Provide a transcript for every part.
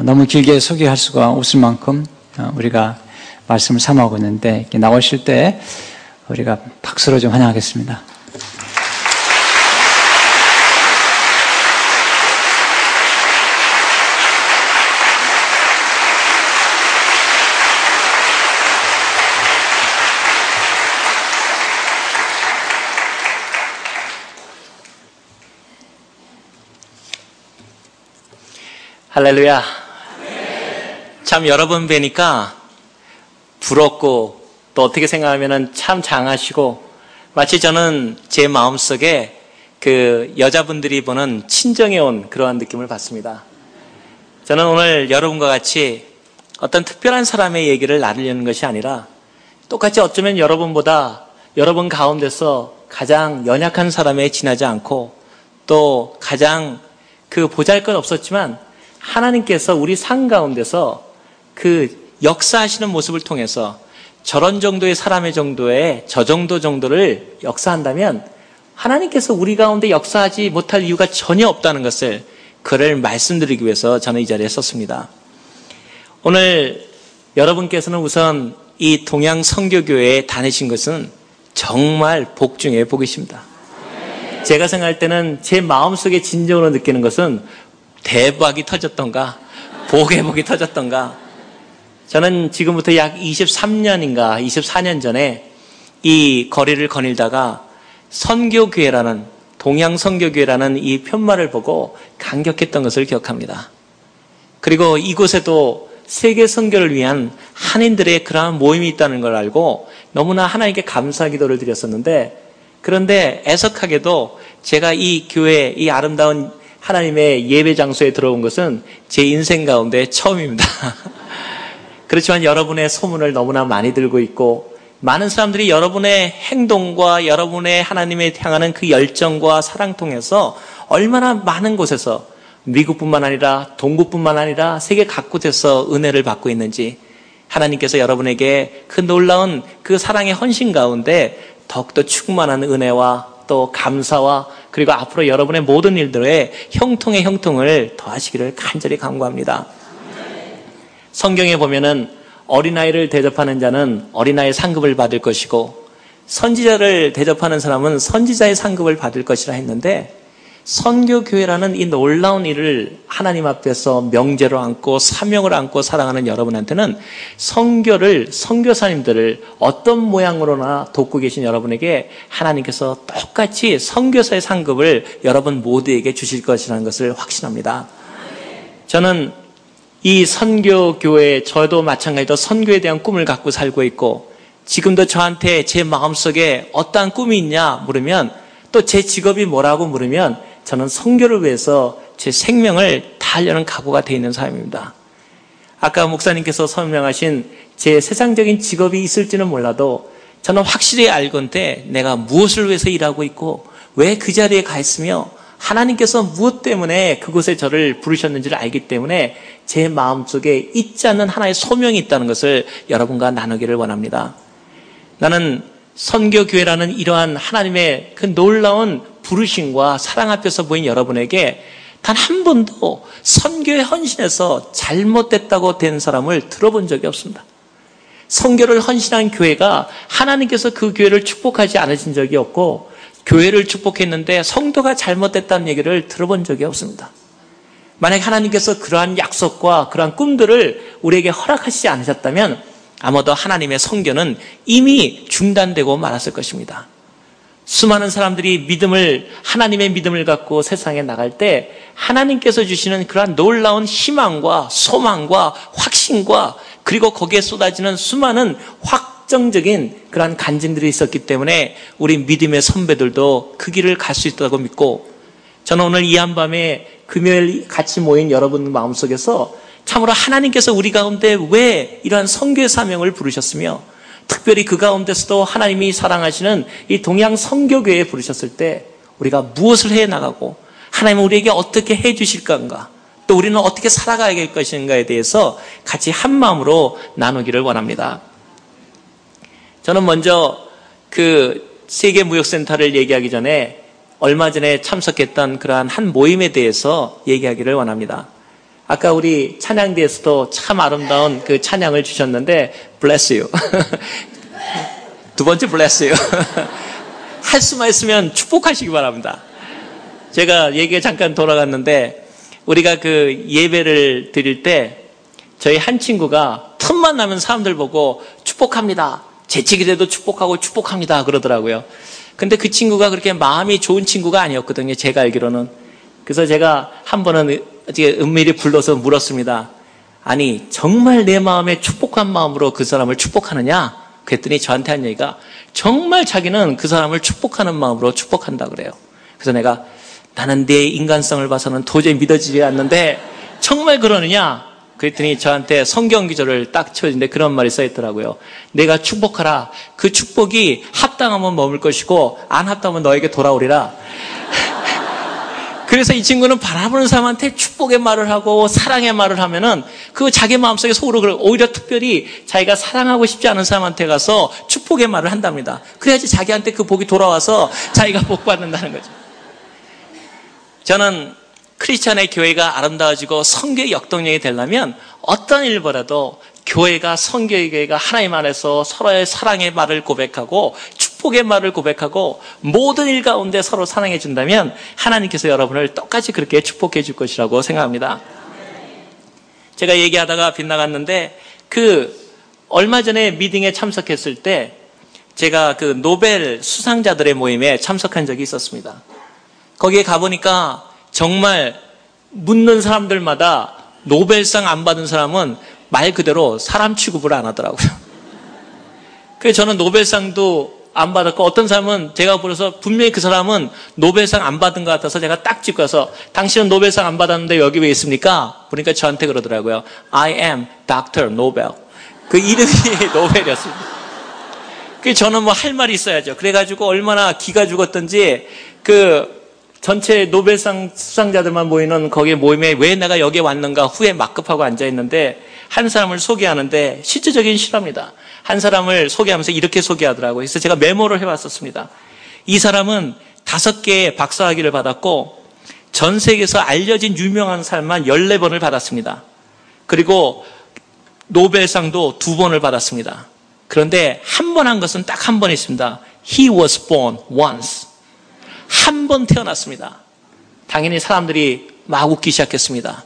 너무 길게 소개할 수가 없을 만큼 우리가 말씀을 삼아오고 있는데 이렇게 나오실 때 우리가 박수로 좀 환영하겠습니다. 할렐루야. 참 여러분 뵈니까 부럽고 또 어떻게 생각하면 참 장하시고 마치 저는 제 마음속에 그 여자분들이 보는 친정에 온 그러한 느낌을 받습니다. 저는 오늘 여러분과 같이 어떤 특별한 사람의 얘기를 나누려는 것이 아니라 똑같이 어쩌면 여러분보다 여러분 가운데서 가장 연약한 사람에 지나지 않고 또 가장 그 보잘것 없었지만 하나님께서 우리 삶 가운데서 그 역사하시는 모습을 통해서 저런 정도의 사람의 정도의 저 정도를 역사한다면 하나님께서 우리 가운데 역사하지 못할 이유가 전혀 없다는 것을 그를 말씀드리기 위해서 저는 이 자리에 섰습니다. 오늘 여러분께서는 우선 이 동양 선교교회에 다니신 것은 정말 복 중에 복이십니다. 제가 생각할 때는 제 마음속에 진정으로 느끼는 것은 대박이 터졌던가 복의 복이 터졌던가. 저는 지금부터 약 23년인가 24년 전에 이 거리를 거닐다가 선교교회라는 동양 선교교회라는 이 편말을 보고 감격했던 것을 기억합니다. 그리고 이곳에도 세계 선교를 위한 한인들의 그러한 모임이 있다는 걸 알고 너무나 하나님께 감사 기도를 드렸었는데, 그런데 애석하게도 제가 이 교회, 이 아름다운 하나님의 예배 장소에 들어온 것은 제 인생 가운데 처음입니다. 그렇지만 여러분의 소문을 너무나 많이 들고 있고 많은 사람들이 여러분의 행동과 여러분의 하나님에 향하는 그 열정과 사랑 통해서 얼마나 많은 곳에서 미국뿐만 아니라 동국뿐만 아니라 세계 각곳에서 은혜를 받고 있는지, 하나님께서 여러분에게 그 놀라운 그 사랑의 헌신 가운데 더욱더 충만한 은혜와 또 감사와 그리고 앞으로 여러분의 모든 일들에 형통의 형통을 더하시기를 간절히 간구합니다. 성경에 보면은 어린아이를 대접하는 자는 어린아이의 상급을 받을 것이고 선지자를 대접하는 사람은 선지자의 상급을 받을 것이라 했는데, 선교교회라는 이 놀라운 일을 하나님 앞에서 명제로 안고 사명을 안고 살아가는 여러분한테는 선교사님들을 어떤 모양으로나 돕고 계신 여러분에게 하나님께서 똑같이 선교사의 상급을 여러분 모두에게 주실 것이라는 것을 확신합니다. 저는 이 선교교회, 저도 마찬가지로 선교에 대한 꿈을 갖고 살고 있고, 지금도 저한테 제 마음속에 어떠한 꿈이 있냐 물으면, 또 제 직업이 뭐라고 물으면 저는 선교를 위해서 제 생명을 다하려는 각오가 되어 있는 사람입니다. 아까 목사님께서 설명하신 제 세상적인 직업이 있을지는 몰라도 저는 확실히 알건대 내가 무엇을 위해서 일하고 있고 왜 그 자리에 가 있으며 하나님께서 무엇 때문에 그곳에 저를 부르셨는지를 알기 때문에 제 마음속에 잊지 않는 하나의 소명이 있다는 것을 여러분과 나누기를 원합니다. 나는 선교교회라는 이러한 하나님의 그 놀라운 부르심과 사랑 앞에서 보인 여러분에게 단 한 번도 선교에 헌신해서 잘못됐다고 된 사람을 들어본 적이 없습니다. 선교를 헌신한 교회가 하나님께서 그 교회를 축복하지 않으신 적이 없고, 교회를 축복했는데 성도가 잘못됐다는 얘기를 들어본 적이 없습니다. 만약 하나님께서 그러한 약속과 그러한 꿈들을 우리에게 허락하시지 않으셨다면 아마도 하나님의 선교는 이미 중단되고 말았을 것입니다. 수많은 사람들이 하나님의 믿음을 갖고 세상에 나갈 때 하나님께서 주시는 그러한 놀라운 희망과 소망과 확신과 그리고 거기에 쏟아지는 수많은 확정적인 그러한 간증들이 있었기 때문에 우리 믿음의 선배들도 그 길을 갈 수 있다고 믿고, 저는 오늘 이 한밤에 금요일 같이 모인 여러분 마음속에서 참으로 하나님께서 우리 가운데 왜 이러한 선교의 사명을 부르셨으며 특별히 그 가운데서도 하나님이 사랑하시는 이 동양 선교교회에 부르셨을 때 우리가 무엇을 해나가고 하나님은 우리에게 어떻게 해주실 건가, 또 우리는 어떻게 살아가야 할 것인가에 대해서 같이 한 마음으로 나누기를 원합니다. 저는 먼저 그 세계무역센터를 얘기하기 전에 얼마 전에 참석했던 그러한 한 모임에 대해서 얘기하기를 원합니다. 아까 우리 찬양대에서도 참 아름다운 그 찬양을 주셨는데 bless you. 두 번째 bless you. 할 수만 있으면 축복하시기 바랍니다. 제가 얘기가 잠깐 돌아갔는데 우리가 그 예배를 드릴 때 저희 한 친구가 틈만 나면 사람들 보고 축복합니다. 재치기 돼도 축복하고 축복합니다. 그러더라고요. 근데 그 친구가 그렇게 마음이 좋은 친구가 아니었거든요. 제가 알기로는. 그래서 제가 한 번은 은밀히 불러서 물었습니다. 아니 정말 내 마음에 축복한 마음으로 그 사람을 축복하느냐? 그랬더니 저한테 한 얘기가 정말 자기는 그 사람을 축복하는 마음으로 축복한다 그래요. 그래서 내가 나는 내 인간성을 봐서는 도저히 믿어지지 않는데 정말 그러느냐? 그랬더니 저한테 성경 기절을 딱 쳐주는데 그런 말이 써있더라고요. 내가 축복하라. 그 축복이 합당하면 머물 것이고 안 합당하면 너에게 돌아오리라. 그래서 이 친구는 바라보는 사람한테 축복의 말을 하고 사랑의 말을 하면은 그 자기 마음속에 속으로 오히려 특별히 자기가 사랑하고 싶지 않은 사람한테 가서 축복의 말을 한답니다. 그래야지 자기한테 그 복이 돌아와서 자기가 복 받는다는 거죠. 저는 크리스찬의 교회가 아름다워지고 선교의 역동력이 되려면 어떤 일보다도 교회가 선교의 교회가 하나님 안에서 서로의 사랑의 말을 고백하고 축복의 말을 고백하고 모든 일 가운데 서로 사랑해 준다면 하나님께서 여러분을 똑같이 그렇게 축복해 줄 것이라고 생각합니다. 제가 얘기하다가 빗나갔는데 얼마 전에 미팅에 참석했을 때 제가 그 노벨 수상자들의 모임에 참석한 적이 있었습니다. 거기에 가보니까 정말 묻는 사람들마다 노벨상 안 받은 사람은 말 그대로 사람 취급을 안 하더라고요. 그래서 저는 노벨상도 안 받았고 어떤 사람은 제가 불러서 분명히 그 사람은 노벨상 안 받은 것 같아서 제가 딱 짚고 가서 당신은 노벨상 안 받았는데 여기 왜 있습니까? 보니까 저한테 그러더라고요. I am Dr. Nobel. 그 이름이 노벨이었습니다. 그래서 저는 뭐 할 말이 있어야죠. 그래가지고 얼마나 기가 죽었던지 전체 노벨상 수상자들만 모이는 거기에 모임에 왜 내가 여기에 왔는가 후에 막급하고 앉아있는데 한 사람을 소개하는데 실질적인 실화입니다. 한 사람을 소개하면서 이렇게 소개하더라고요. 그래서 제가 메모를 해봤었습니다. 이 사람은 5개의 박사학위를 받았고 전 세계에서 알려진 유명한 사람만 14번을 받았습니다. 그리고 노벨상도 2번을 받았습니다. 그런데 한 번 한 것은 딱 한 번 있습니다. He was born once. 한 번 태어났습니다. 당연히 사람들이 막 웃기 시작했습니다.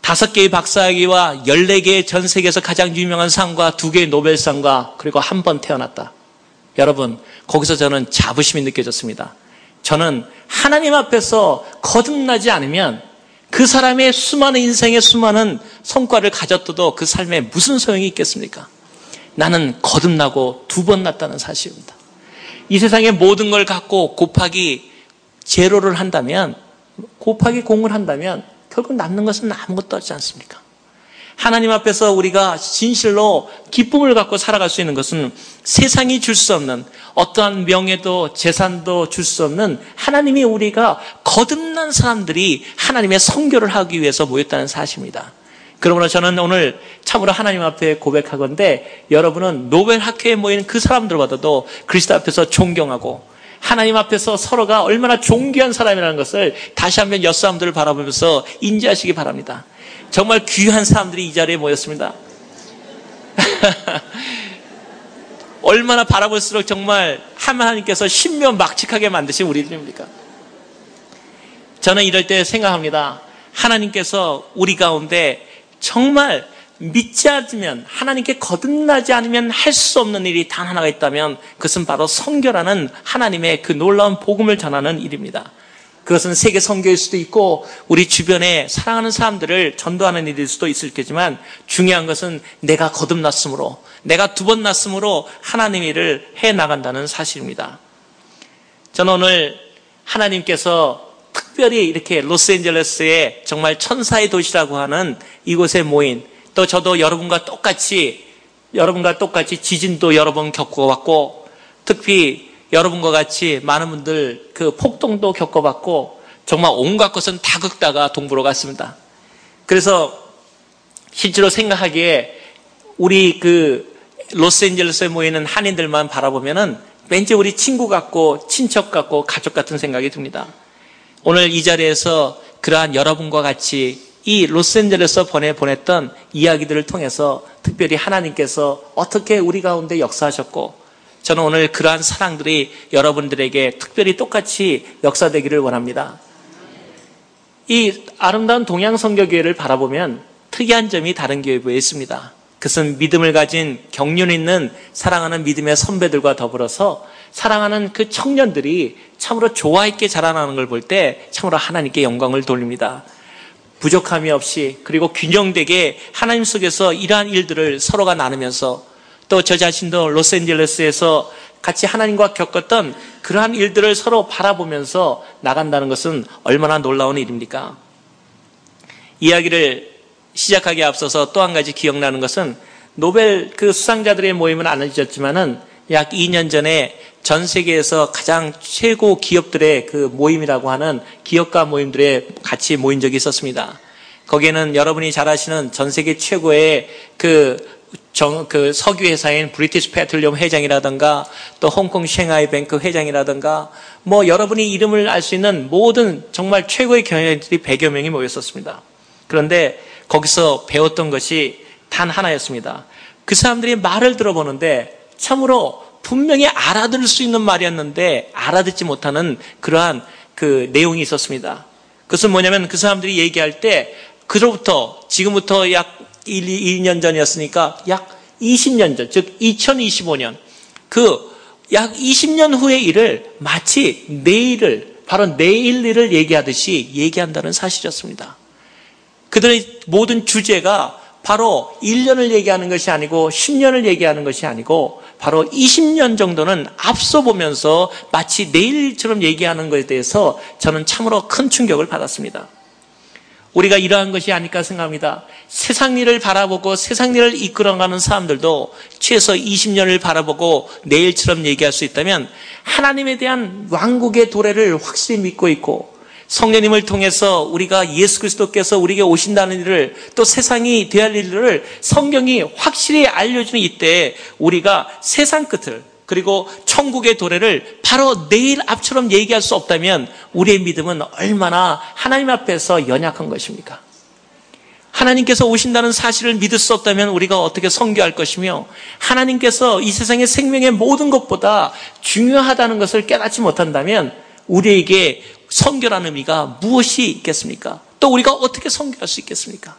5개의 박사학위와 14개의 전 세계에서 가장 유명한 상과 2개의 노벨상과 그리고 한 번 태어났다. 여러분, 거기서 저는 자부심이 느껴졌습니다. 저는 하나님 앞에서 거듭나지 않으면 그 사람의 수많은 인생의 수많은 성과를 가졌어도 그 삶에 무슨 소용이 있겠습니까? 나는 거듭나고 2번 났다는 사실입니다. 이 세상의 모든 걸 갖고 곱하기 제로를 한다면, 곱하기 공을 한다면 결국 남는 것은 아무것도 없지 않습니까? 하나님 앞에서 우리가 진실로 기쁨을 갖고 살아갈 수 있는 것은 세상이 줄 수 없는 어떠한 명예도 재산도 줄 수 없는 하나님이 우리가 거듭난 사람들이 하나님의 선교를 하기 위해서 모였다는 사실입니다. 그러므로 저는 오늘 참으로 하나님 앞에 고백하건대 여러분은 노벨 학회에 모인 그 사람들보다도 그리스도 앞에서 존경하고 하나님 앞에서 서로가 얼마나 존귀한 사람이라는 것을 다시 한번 옆 사람들을 바라보면서 인지하시기 바랍니다. 정말 귀한 사람들이 이 자리에 모였습니다. 얼마나 바라볼수록 정말 하나님께서 신묘막측하게 만드신 우리들입니까? 저는 이럴 때 생각합니다. 하나님께서 우리 가운데 정말 믿지 않으면 하나님께 거듭나지 않으면 할 수 없는 일이 단 하나가 있다면 그것은 바로 선교라는 하나님의 그 놀라운 복음을 전하는 일입니다. 그것은 세계 선교일 수도 있고 우리 주변에 사랑하는 사람들을 전도하는 일일 수도 있을 테지만 중요한 것은 내가 거듭났으므로 내가 2번 났으므로 하나님의 일을 해나간다는 사실입니다. 저는 오늘 하나님께서 특별히 이렇게 로스앤젤레스의 정말 천사의 도시라고 하는 이곳에 모인 또 저도 여러분과 똑같이 지진도 여러 번 겪어봤고 특히 여러분과 같이 많은 분들 그 폭동도 겪어봤고 정말 온갖 것은 다 겪다가 동부로 갔습니다. 그래서 실제로 생각하기에 우리 그 로스앤젤레스에 모이는 한인들만 바라보면은 왠지 우리 친구 같고 친척 같고 가족 같은 생각이 듭니다. 오늘 이 자리에서 그러한 여러분과 같이 이 로스앤젤레스에 보냈던 이야기들을 통해서 특별히 하나님께서 어떻게 우리 가운데 역사하셨고, 저는 오늘 그러한 사랑들이 여러분들에게 특별히 똑같이 역사되기를 원합니다. 이 아름다운 동양성교교회를 바라보면 특이한 점이 다른 교회부에 있습니다. 그것은 믿음을 가진 경륜 있는 사랑하는 믿음의 선배들과 더불어서 사랑하는 그 청년들이 참으로 조화 있게 자라나는 걸 볼 때 참으로 하나님께 영광을 돌립니다. 부족함이 없이, 그리고 균형되게 하나님 속에서 이러한 일들을 서로가 나누면서, 또 저 자신도 로스앤젤레스에서 같이 하나님과 겪었던 그러한 일들을 서로 바라보면서 나간다는 것은 얼마나 놀라운 일입니까? 이야기를 시작하기에 앞서서 또 한 가지 기억나는 것은, 노벨 그 수상자들의 모임은 안 잊었지만은 약 2년 전에 전 세계에서 가장 최고 기업들의 그 모임이라고 하는 기업가 모임들에 같이 모인 적이 있었습니다. 거기에는 여러분이 잘 아시는 전 세계 최고의 그 석유 회사인 브리티시 페트롤리엄 회장이라든가, 또 홍콩 셴하이 뱅크 회장이라든가, 여러분이 이름을 알 수 있는 모든 정말 최고의 경영자들이 100여 명이 모였었습니다. 그런데 거기서 배웠던 것이 단 하나였습니다. 그 사람들이 말을 들어보는데 참으로 분명히 알아들을 수 있는 말이었는데 알아듣지 못하는 그러한 그 내용이 있었습니다. 그것은 뭐냐면, 그 사람들이 얘기할 때 그로부터 지금부터 약 2년 전이었으니까 약 20년 전, 즉 2025년, 그 약 20년 후의 일을 마치 내일을, 바로 내일 일을 얘기하듯이 얘기한다는 사실이었습니다. 그들의 모든 주제가 바로 1년을 얘기하는 것이 아니고 10년을 얘기하는 것이 아니고 바로 20년 정도는 앞서 보면서 마치 내일처럼 얘기하는 것에 대해서 저는 참으로 큰 충격을 받았습니다. 우리가 이러한 것이 아닐까 생각합니다. 세상 일을 바라보고 세상 일을 이끌어가는 사람들도 최소 20년을 바라보고 내일처럼 얘기할 수 있다면, 하나님에 대한 왕국의 도래를 확실히 믿고 있고, 성령님을 통해서 우리가 예수 그리스도께서 우리에게 오신다는 일을, 또 세상이 되어야 할 일을 성경이 확실히 알려주는 이때에 우리가 세상 끝을, 그리고 천국의 도래를 바로 내일 앞처럼 얘기할 수 없다면 우리의 믿음은 얼마나 하나님 앞에서 연약한 것입니까? 하나님께서 오신다는 사실을 믿을 수 없다면 우리가 어떻게 선교할 것이며, 하나님께서 이 세상의 생명의 모든 것보다 중요하다는 것을 깨닫지 못한다면 우리에게 선교라는 의미가 무엇이 있겠습니까? 또 우리가 어떻게 선교할 수 있겠습니까?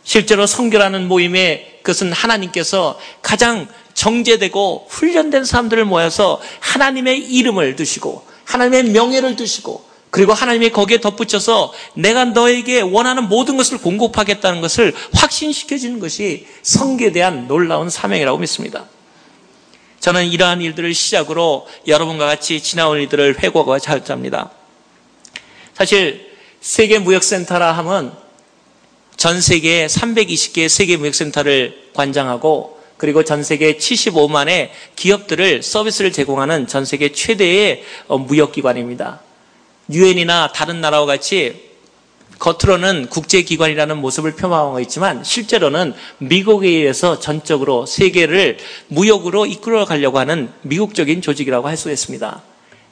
실제로 선교라는 모임에, 그것은 하나님께서 가장 정제되고 훈련된 사람들을 모여서 하나님의 이름을 두시고 하나님의 명예를 두시고, 그리고 하나님이 거기에 덧붙여서 내가 너에게 원하는 모든 것을 공급하겠다는 것을 확신시켜주는 것이 선교에 대한 놀라운 사명이라고 믿습니다. 저는 이러한 일들을 시작으로 여러분과 같이 지나온 일들을 회고하고 자합니다. 사실 세계무역센터라 하면 전 세계에 320개의 세계무역센터를 관장하고, 그리고 전 세계 75만의 기업들을 서비스를 제공하는 전 세계 최대의 무역기관입니다. 유엔이나 다른 나라와 같이 겉으로는 국제기관이라는 모습을 표방하고 있지만 실제로는 미국에 의해서 전적으로 세계를 무역으로 이끌어 가려고 하는 미국적인 조직이라고 할 수 있습니다.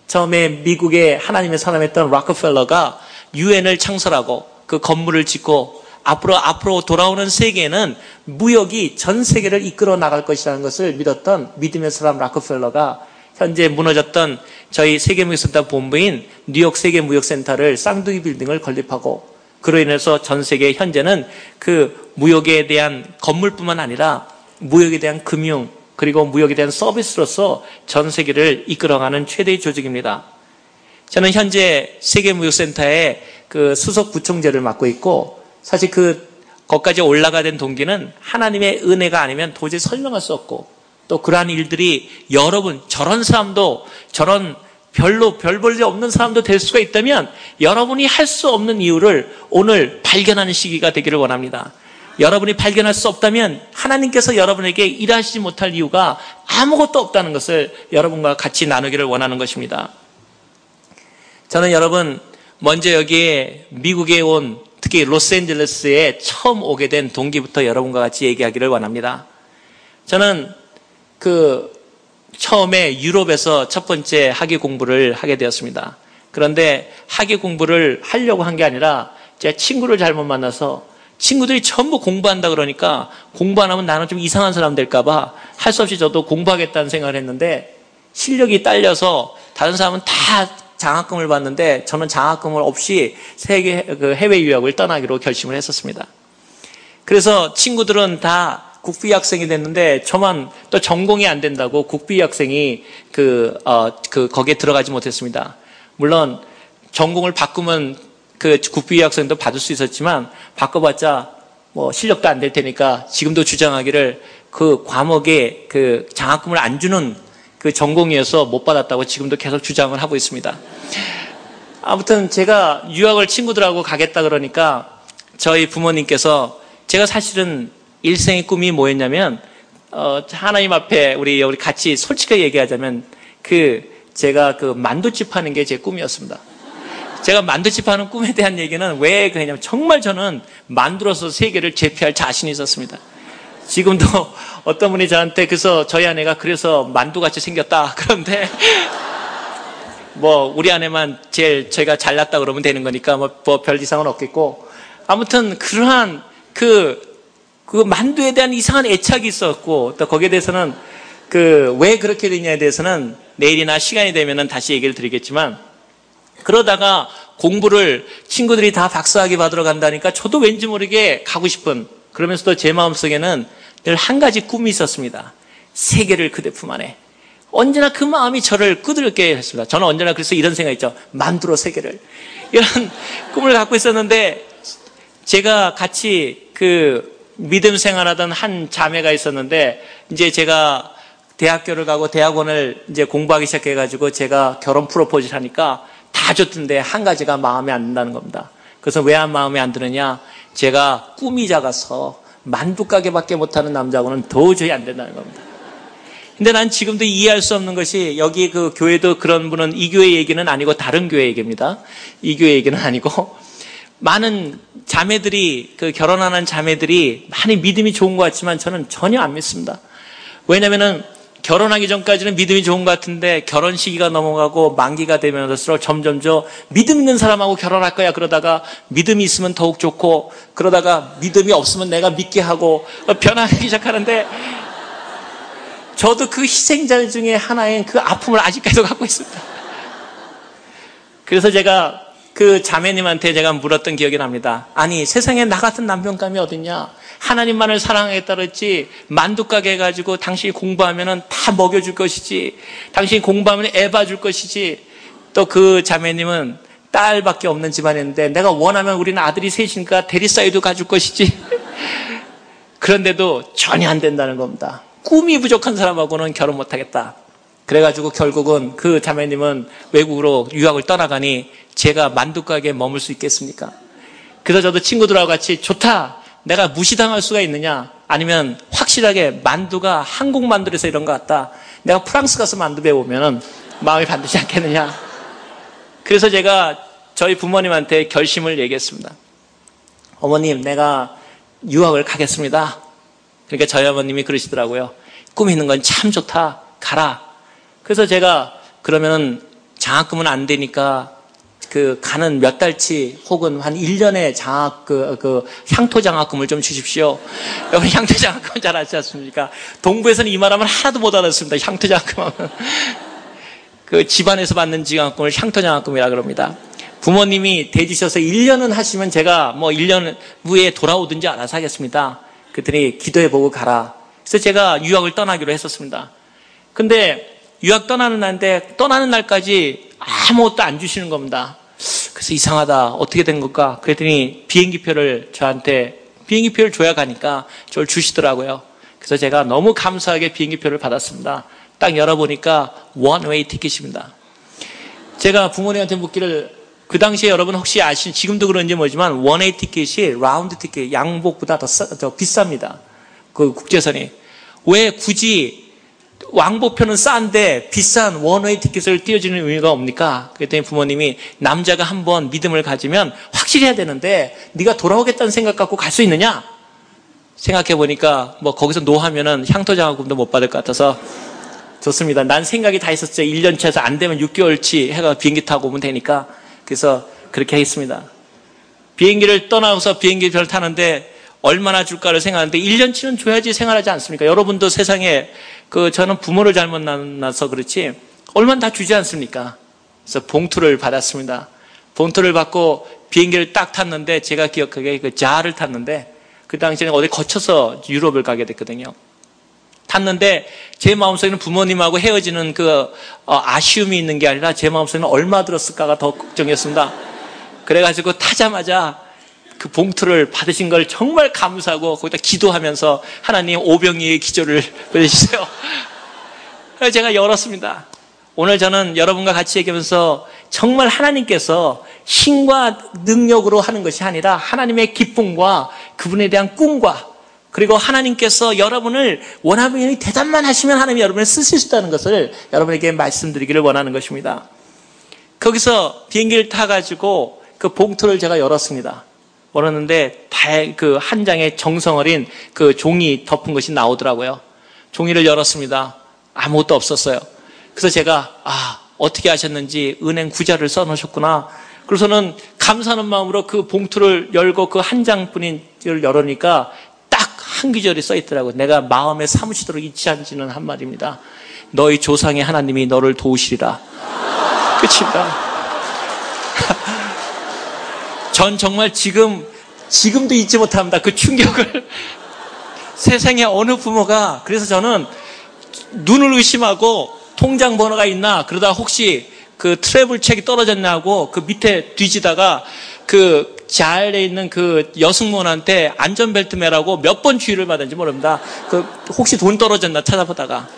처음에 미국의 하나님의 사람이었던 락펠러가 유엔을 창설하고 그 건물을 짓고 앞으로 돌아오는 세계에는 무역이 전 세계를 이끌어 나갈 것이라는 것을 믿었던 믿음의 사람 락펠러가 현재 무너졌던 저희 세계무역센터 본부인 뉴욕 세계무역센터를 쌍둥이 빌딩을 건립하고, 그로 인해서 전 세계 현재는 그 무역에 대한 건물뿐만 아니라 무역에 대한 금융, 그리고 무역에 대한 서비스로서 전 세계를 이끌어가는 최대의 조직입니다. 저는 현재 세계무역센터의 그 수석 부총재를 맡고 있고, 사실 거기까지 올라가야 된 동기는 하나님의 은혜가 아니면 도저히 설명할 수 없고, 또 그러한 일들이 여러분, 저런 사람도, 저런 별로 별 볼 일 없는 사람도 될 수가 있다면 여러분이 할 수 없는 이유를 오늘 발견하는 시기가 되기를 원합니다. 여러분이 발견할 수 없다면 하나님께서 여러분에게 일하시지 못할 이유가 아무것도 없다는 것을 여러분과 같이 나누기를 원하는 것입니다. 저는 여러분, 먼저 여기에 미국에 온, 특히 로스앤젤레스에 처음 오게 된 동기부터 여러분과 같이 얘기하기를 원합니다. 저는 처음에 유럽에서 첫 번째 학위 공부를 하게 되었습니다. 그런데 학위 공부를 하려고 한 게 아니라 제가 친구를 잘못 만나서 친구들이 전부 공부한다 그러니까 공부 안 하면 나는 좀 이상한 사람 될까봐 할 수 없이 저도 공부하겠다는 생각을 했는데 실력이 딸려서 다른 사람은 다 장학금을 받는데 저는 장학금을 없이 해외 유학을 떠나기로 결심을 했었습니다. 그래서 친구들은 다 국비 학생이 됐는데 저만 또 전공이 안 된다고 국비 학생이 거기에 들어가지 못했습니다. 물론 전공을 바꾸면 그 국비 학생도 받을 수 있었지만 바꿔봤자 뭐 실력도 안 될 테니까 지금도 주장하기를 그 과목에 그 장학금을 안 주는 그 전공이어서 못 받았다고 지금도 계속 주장을 하고 있습니다. 아무튼 제가 유학을 친구들하고 가겠다 그러니까 저희 부모님께서 제가 사실은 일생의 꿈이 뭐였냐면 하나님 앞에 우리 같이 솔직하게 얘기하자면 제가 만두집 하는 게 제 꿈이었습니다. 제가 만두집 하는 꿈에 대한 얘기는 왜 그러냐면 정말 저는 만두로서 세계를 제패할 자신이 있었습니다. 지금도 어떤 분이 저한테 그래서 저희 아내가 그래서 만두같이 생겼다 그런데 뭐 우리 아내만 제일 저희가 잘났다 그러면 되는 거니까 뭐 별 이상은 없겠고 아무튼 그러한 그 만두에 대한 이상한 애착이 있었고 또 거기에 대해서는 왜 그렇게 되냐에 대해서는 내일이나 시간이 되면은 다시 얘기를 드리겠지만 그러다가 공부를 친구들이 다 박사학위 받으러 간다니까 저도 왠지 모르게 가고 싶은 그러면서도 제 마음속에는 늘 한 가지 꿈이 있었습니다. 세계를 그대 품 안에. 언제나 그 마음이 저를 끄들게 했습니다. 저는 언제나 그래서 이런 생각이 있죠. 만두로 세계를. 이런 꿈을 갖고 있었는데 제가 같이 믿음 생활하던 한 자매가 있었는데 이제 제가 대학교를 가고 대학원을 이제 공부하기 시작해가지고 제가 결혼 프로포즈를 하니까 다 줬던데 한 가지가 마음에 안 든다는 겁니다. 그래서 왜 마음에 안 드느냐? 제가 꿈이 작아서 만두 가게밖에 못하는 남자하고는 도저히 안 된다는 겁니다. 근데 난 지금도 이해할 수 없는 것이 여기 교회도 그런 분은 이 교회 얘기는 아니고 다른 교회 얘기입니다. 이 교회 얘기는 아니고 많은 자매들이 결혼하는 자매들이 많이 믿음이 좋은 것 같지만 저는 전혀 안 믿습니다. 왜냐면은 결혼하기 전까지는 믿음이 좋은 것 같은데 결혼 시기가 넘어가고 만기가 되면서 점점 믿음 있는 사람하고 결혼할 거야 그러다가 믿음이 있으면 더욱 좋고 그러다가 믿음이 없으면 내가 믿게 하고 변하기 시작하는데 저도 그 희생자 중에 하나인 그 아픔을 아직까지도 갖고 있습니다. 그래서 제가 그 자매님한테 제가 물었던 기억이 납니다. 아니 세상에 나 같은 남편감이 어딨냐? 하나님만을 사랑하겠다 그랬지 만두 가게 해가지고 당신이 공부하면 다 먹여줄 것이지 당신이 공부하면 애 봐줄 것이지 또 그 자매님은 딸밖에 없는 집안인데 내가 원하면 우리는 아들이 셋이니까 대리사이도 가줄 것이지 그런데도 전혀 안 된다는 겁니다. 꿈이 부족한 사람하고는 결혼 못하겠다. 그래가지고 결국은 그 자매님은 외국으로 유학을 떠나가니 제가 만두 가게에 머물 수 있겠습니까? 그래서 저도 친구들하고 같이 좋다. 내가 무시당할 수가 있느냐? 아니면 확실하게 만두가 한국 만두에서 이런 것 같다. 내가 프랑스 가서 만두 배우면 마음이 반드시 않겠느냐? 그래서 제가 저희 부모님한테 결심을 얘기했습니다. 어머님, 내가 유학을 가겠습니다. 그러니까 저희 어머님이 그러시더라고요. 꿈 있는 건 참 좋다. 가라. 그래서 제가 그러면은 장학금은 안 되니까 가는 몇 달치 혹은 한 1년의 향토 장학금을 좀 주십시오. 여러분 향토 장학금 잘 아시지 않습니까? 동부에서는 이 말하면 하나도 못 알았습니다. 향토 장학금 하면. 집안에서 받는 장학금을 향토 장학금이라 그럽니다. 부모님이 대주셔서 1년은 하시면 제가 뭐 1년 후에 돌아오든지 알아서 하겠습니다. 그랬더니 기도해보고 가라. 그래서 제가 유학을 떠나기로 했었습니다. 근데 유학 떠나는 날까지 아무것도 안 주시는 겁니다. 그래서 이상하다. 어떻게 된 걸까? 그랬더니 비행기표를 줘야 가니까 저를 주시더라고요. 그래서 제가 너무 감사하게 비행기표를 받았습니다. 딱 열어보니까 원웨이 티켓입니다. 제가 부모님한테 묻기를 그 당시에 여러분 혹시 지금도 그런지 모르지만 원웨이 티켓이 라운드 티켓, 양복보다 더 비쌉니다. 그 국제선이. 왜 굳이 왕복표는 싼데 비싼 원웨이 티켓을 띄워주는 의미가 옵니까? 그랬더니 부모님이 남자가 한번 믿음을 가지면 확실히 해야 되는데 네가 돌아오겠다는 생각 갖고 갈 수 있느냐? 생각해보니까 뭐 거기서 노하면은 향토장학금도 못 받을 것 같아서 좋습니다. 난 생각이 다 있었죠. 1년치에서 안 되면 6개월치 해가 비행기 타고 오면 되니까. 그래서 그렇게 했습니다. 비행기를 떠나서 비행기를 타는데 얼마나 줄까를 생각하는데 1년치는 줘야지 생활하지 않습니까? 여러분도 세상에 저는 부모를 잘못 만나서 그렇지 얼마나 다 주지 않습니까? 그래서 봉투를 받았습니다. 봉투를 받고 비행기를 딱 탔는데 제가 기억하기에 그 자를 탔는데 그 당시에는 어디 거쳐서 유럽을 가게 됐거든요. 탔는데 제 마음속에는 부모님하고 헤어지는 아쉬움이 있는 게 아니라 제 마음속에는 얼마 들었을까가 더 걱정이었습니다. 그래가지고 타자마자 그 봉투를 받으신 걸 정말 감사하고 거기다 기도하면서 하나님 오병이의 기조를 보내주세요. 그래서 제가 열었습니다. 오늘 저는 여러분과 같이 얘기하면서 정말 하나님께서 힘과 능력으로 하는 것이 아니라 하나님의 기쁨과 그분에 대한 꿈과 그리고 하나님께서 여러분을 원하면 대답만 하시면 하나님이 여러분을 쓰실 수 있다는 것을 여러분에게 말씀드리기를 원하는 것입니다. 거기서 비행기를 타가지고 그 봉투를 제가 열었습니다. 열었는데 한 장의 정성 어린 그 종이 덮은 것이 나오더라고요. 종이를 열었습니다. 아무것도 없었어요. 그래서 제가 어떻게 하셨는지 은행 구자를 써놓으셨구나. 그래서는 감사하는 마음으로 그 봉투를 열고 그 한 장뿐인를 열으니까 딱 한 구절이 써있더라고요. 내가 마음에 사무치도록 잊지 않지는 한 말입니다. 너희 조상의 하나님이 너를 도우시리라. 끝입니다. 전 정말 지금도 잊지 못합니다. 그 충격을. 세상에 어느 부모가, 그래서 저는 눈을 의심하고 통장 번호가 있나, 그러다 혹시 그 트래블 책이 떨어졌나 하고 그 밑에 뒤지다가 그 자리에 있는 그 여승무원한테 안전벨트 매라고 몇 번 주의를 받았는지 모릅니다. 혹시 돈 떨어졌나 찾아보다가.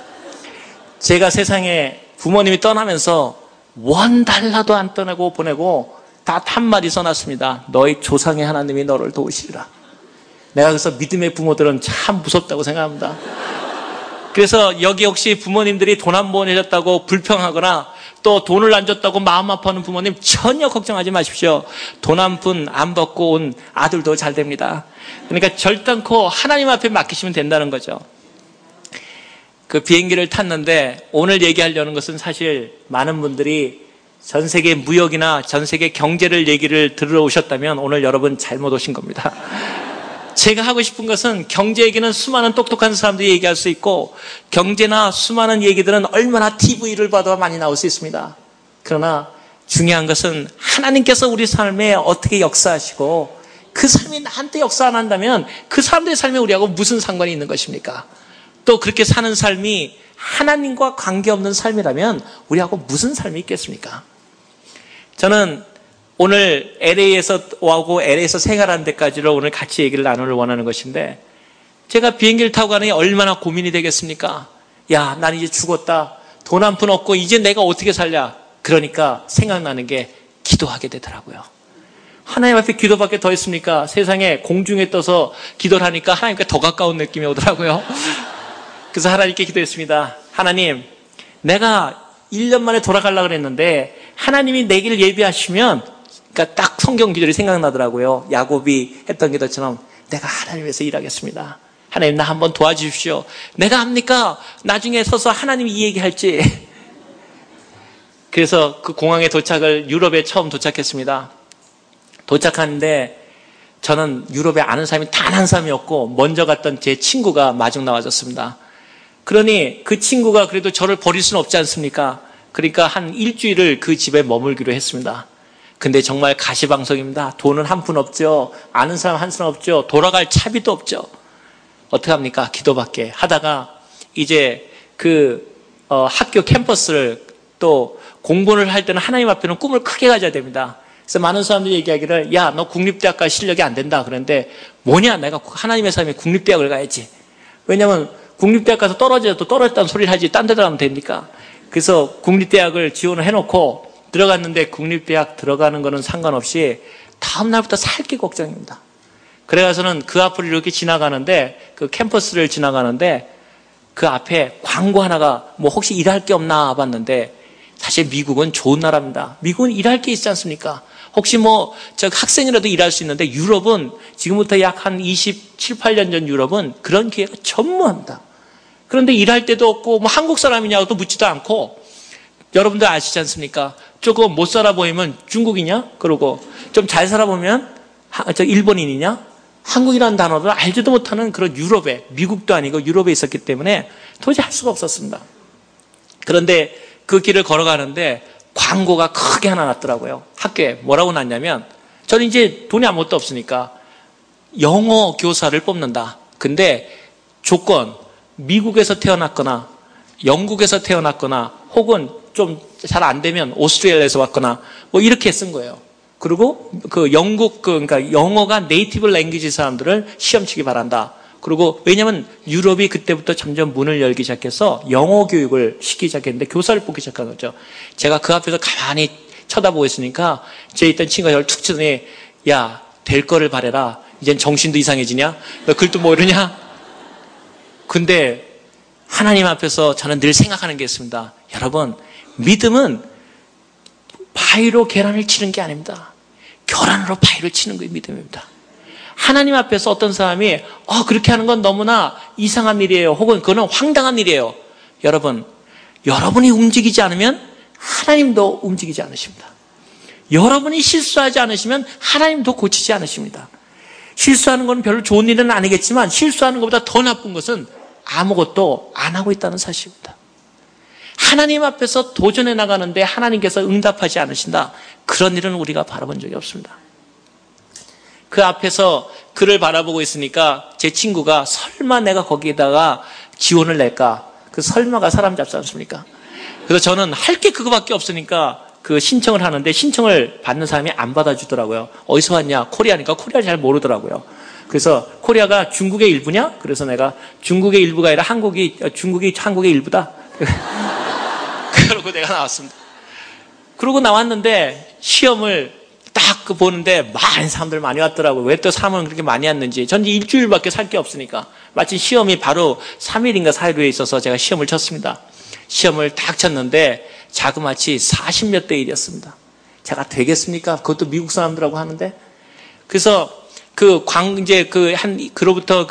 제가 세상에 부모님이 떠나면서 $1도 안 떠내고 보내고 다 한마디 써놨습니다. 너희 조상의 하나님이 너를 도우시리라. 내가 그래서 믿음의 부모들은 참 무섭다고 생각합니다. 그래서 여기 혹시 부모님들이 돈 안 보내셨다고 불평하거나 또 돈을 안 줬다고 마음 아파하는 부모님 전혀 걱정하지 마십시오. 돈 한 푼 안 받고 온 아들도 잘 됩니다. 그러니까 절단코 하나님 앞에 맡기시면 된다는 거죠. 그 비행기를 탔는데 오늘 얘기하려는 것은 사실 많은 분들이 전 세계 무역이나 전 세계 경제를 얘기를 들으러 오셨다면 오늘 여러분 잘못 오신 겁니다. 제가 하고 싶은 것은 경제 얘기는 수많은 똑똑한 사람들이 얘기할 수 있고 경제나 수많은 얘기들은 얼마나 TV를 봐도 많이 나올 수 있습니다. 그러나 중요한 것은 하나님께서 우리 삶에 어떻게 역사하시고 그 삶이 나한테 역사 안 한다면 그 사람들의 삶에 우리하고 무슨 상관이 있는 것입니까? 또 그렇게 사는 삶이 하나님과 관계없는 삶이라면 우리하고 무슨 삶이 있겠습니까? 저는 오늘 LA에서 오고 LA에서 생활하는 데까지를 오늘 같이 얘기를 나누를 원하는 것인데 제가 비행기를 타고 가니 얼마나 고민이 되겠습니까? 야, 난 이제 죽었다. 돈 한 푼 없고 이제 내가 어떻게 살냐? 그러니까 생각나는 게 기도하게 되더라고요. 하나님 앞에 기도밖에 더 있습니까? 세상에 공중에 떠서 기도를 하니까 하나님께 더 가까운 느낌이 오더라고요. 그래서 하나님께 기도했습니다. 하나님, 내가 1년 만에 돌아가려고 그랬는데 하나님이 내 길을 예비하시면 그러니까 딱 성경 기절이 생각나더라고요. 야곱이 했던 기도처럼 내가 하나님 위해서 일하겠습니다. 하나님 나 한번 도와주십시오. 내가 합니까? 나중에 서서 하나님이 이 얘기할지. 그래서 그 공항에 유럽에 처음 도착했습니다. 도착하는데 저는 유럽에 아는 사람이 단 한 사람이었고 먼저 갔던 제 친구가 마중 나와줬습니다. 그러니 그 친구가 그래도 저를 버릴 수는 없지 않습니까? 그러니까 한 일주일을 그 집에 머물기로 했습니다. 근데 정말 가시방석입니다. 돈은 한 푼 없죠. 아는 사람 한 사람 없죠. 돌아갈 차비도 없죠. 어떡합니까? 기도밖에 하다가 이제 학교 캠퍼스를 또 공부를 할 때는 하나님 앞에는 꿈을 크게 가져야 됩니다. 그래서 많은 사람들이 얘기하기를 야, 너 국립대학 갈 실력이 안 된다. 그런데 뭐냐? 내가 하나님의 삶에 국립대학을 가야지. 왜냐면 국립대학 가서 떨어져도 떨어졌다는 소리를 하지 딴 데 들어가면 됩니까? 그래서 국립대학을 지원을 해놓고 들어갔는데 국립대학 들어가는 거는 상관없이 다음 날부터 살기 걱정입니다. 그래가서는 그 앞을 이렇게 지나가는데 그 캠퍼스를 지나가는데 그 앞에 광고 하나가 뭐 혹시 일할 게 없나 봤는데 사실 미국은 좋은 나라입니다. 미국은 일할 게 있지 않습니까? 혹시 저 학생이라도 일할 수 있는데 유럽은 지금부터 약 한 27, 8년 전 유럽은 그런 기회가 전무합니다. 그런데 일할 데도 없고 한국 사람이냐고도 묻지도 않고 여러분들 아시지 않습니까? 조금 못 살아 보이면 중국이냐? 그러고 좀 잘 살아 보면 일본인이냐? 한국이라는 단어를 알지도 못하는 그런 유럽에, 미국도 아니고 유럽에 있었기 때문에 도저히 할 수가 없었습니다. 그런데 그 길을 걸어가는데 광고가 크게 하나 났더라고요. 학교에. 뭐라고 났냐면, 저는 이제 돈이 아무것도 없으니까 영어 교사를 뽑는다. 근데 조건, 미국에서 태어났거나 영국에서 태어났거나 혹은 좀 잘 안 되면 오스트레일리아에서 왔거나 뭐 이렇게 쓴 거예요. 그리고 그 영국 그러니까 영어가 네이티브 랭귀지 사람들을 시험 치기 바란다. 그리고 왜냐면 유럽이 그때부터 점점 문을 열기 시작해서 영어 교육을 시키기 시작했는데 교사를 뽑기 시작한 거죠. 제가 그 앞에서 가만히 쳐다보고 있으니까 제 있던 친구가 저를 툭 치더니 야, 될 거를 바래라. 이젠 정신도 이상해지냐? 너 글도 모르냐? 근데 하나님 앞에서 저는 늘 생각하는 게 있습니다. 여러분, 믿음은 바위로 계란을 치는 게 아닙니다. 계란으로 바위를 치는 게 믿음입니다. 하나님 앞에서 어떤 사람이 그렇게 하는 건 너무나 이상한 일이에요. 혹은 그거는 황당한 일이에요. 여러분, 여러분이 움직이지 않으면 하나님도 움직이지 않으십니다. 여러분이 실수하지 않으시면 하나님도 고치지 않으십니다. 실수하는 건 별로 좋은 일은 아니겠지만 실수하는 것보다 더 나쁜 것은 아무것도 안 하고 있다는 사실입니다. 하나님 앞에서 도전해 나가는데 하나님께서 응답하지 않으신다. 그런 일은 우리가 바라본 적이 없습니다. 그 앞에서 그를 바라보고 있으니까 제 친구가 설마 내가 거기에다가 지원을 낼까? 그 설마가 사람 잡지 않습니까? 그래서 저는 할 게 그거밖에 없으니까 그 신청을 하는데 신청을 받는 사람이 안 받아주더라고요. 어디서 왔냐? 코리아니까 코리아를 잘 모르더라고요. 그래서 코리아가 중국의 일부냐? 그래서 내가 중국의 일부가 아니라 중국이 한국의 일부다. 그러고 내가 나왔습니다. 그러고 나왔는데 시험을 딱 보는데 많은 사람들 많이 왔더라고요. 왜 또 사람은 그렇게 많이 왔는지. 전 일주일밖에 살 게 없으니까. 마침 시험이 바로 3일인가 4일 후에 있어서 제가 시험을 쳤습니다. 시험을 딱 쳤는데 자그마치 40몇 대 1이었습니다. 제가 되겠습니까? 그것도 미국 사람들하고 하는데. 그래서 그로부터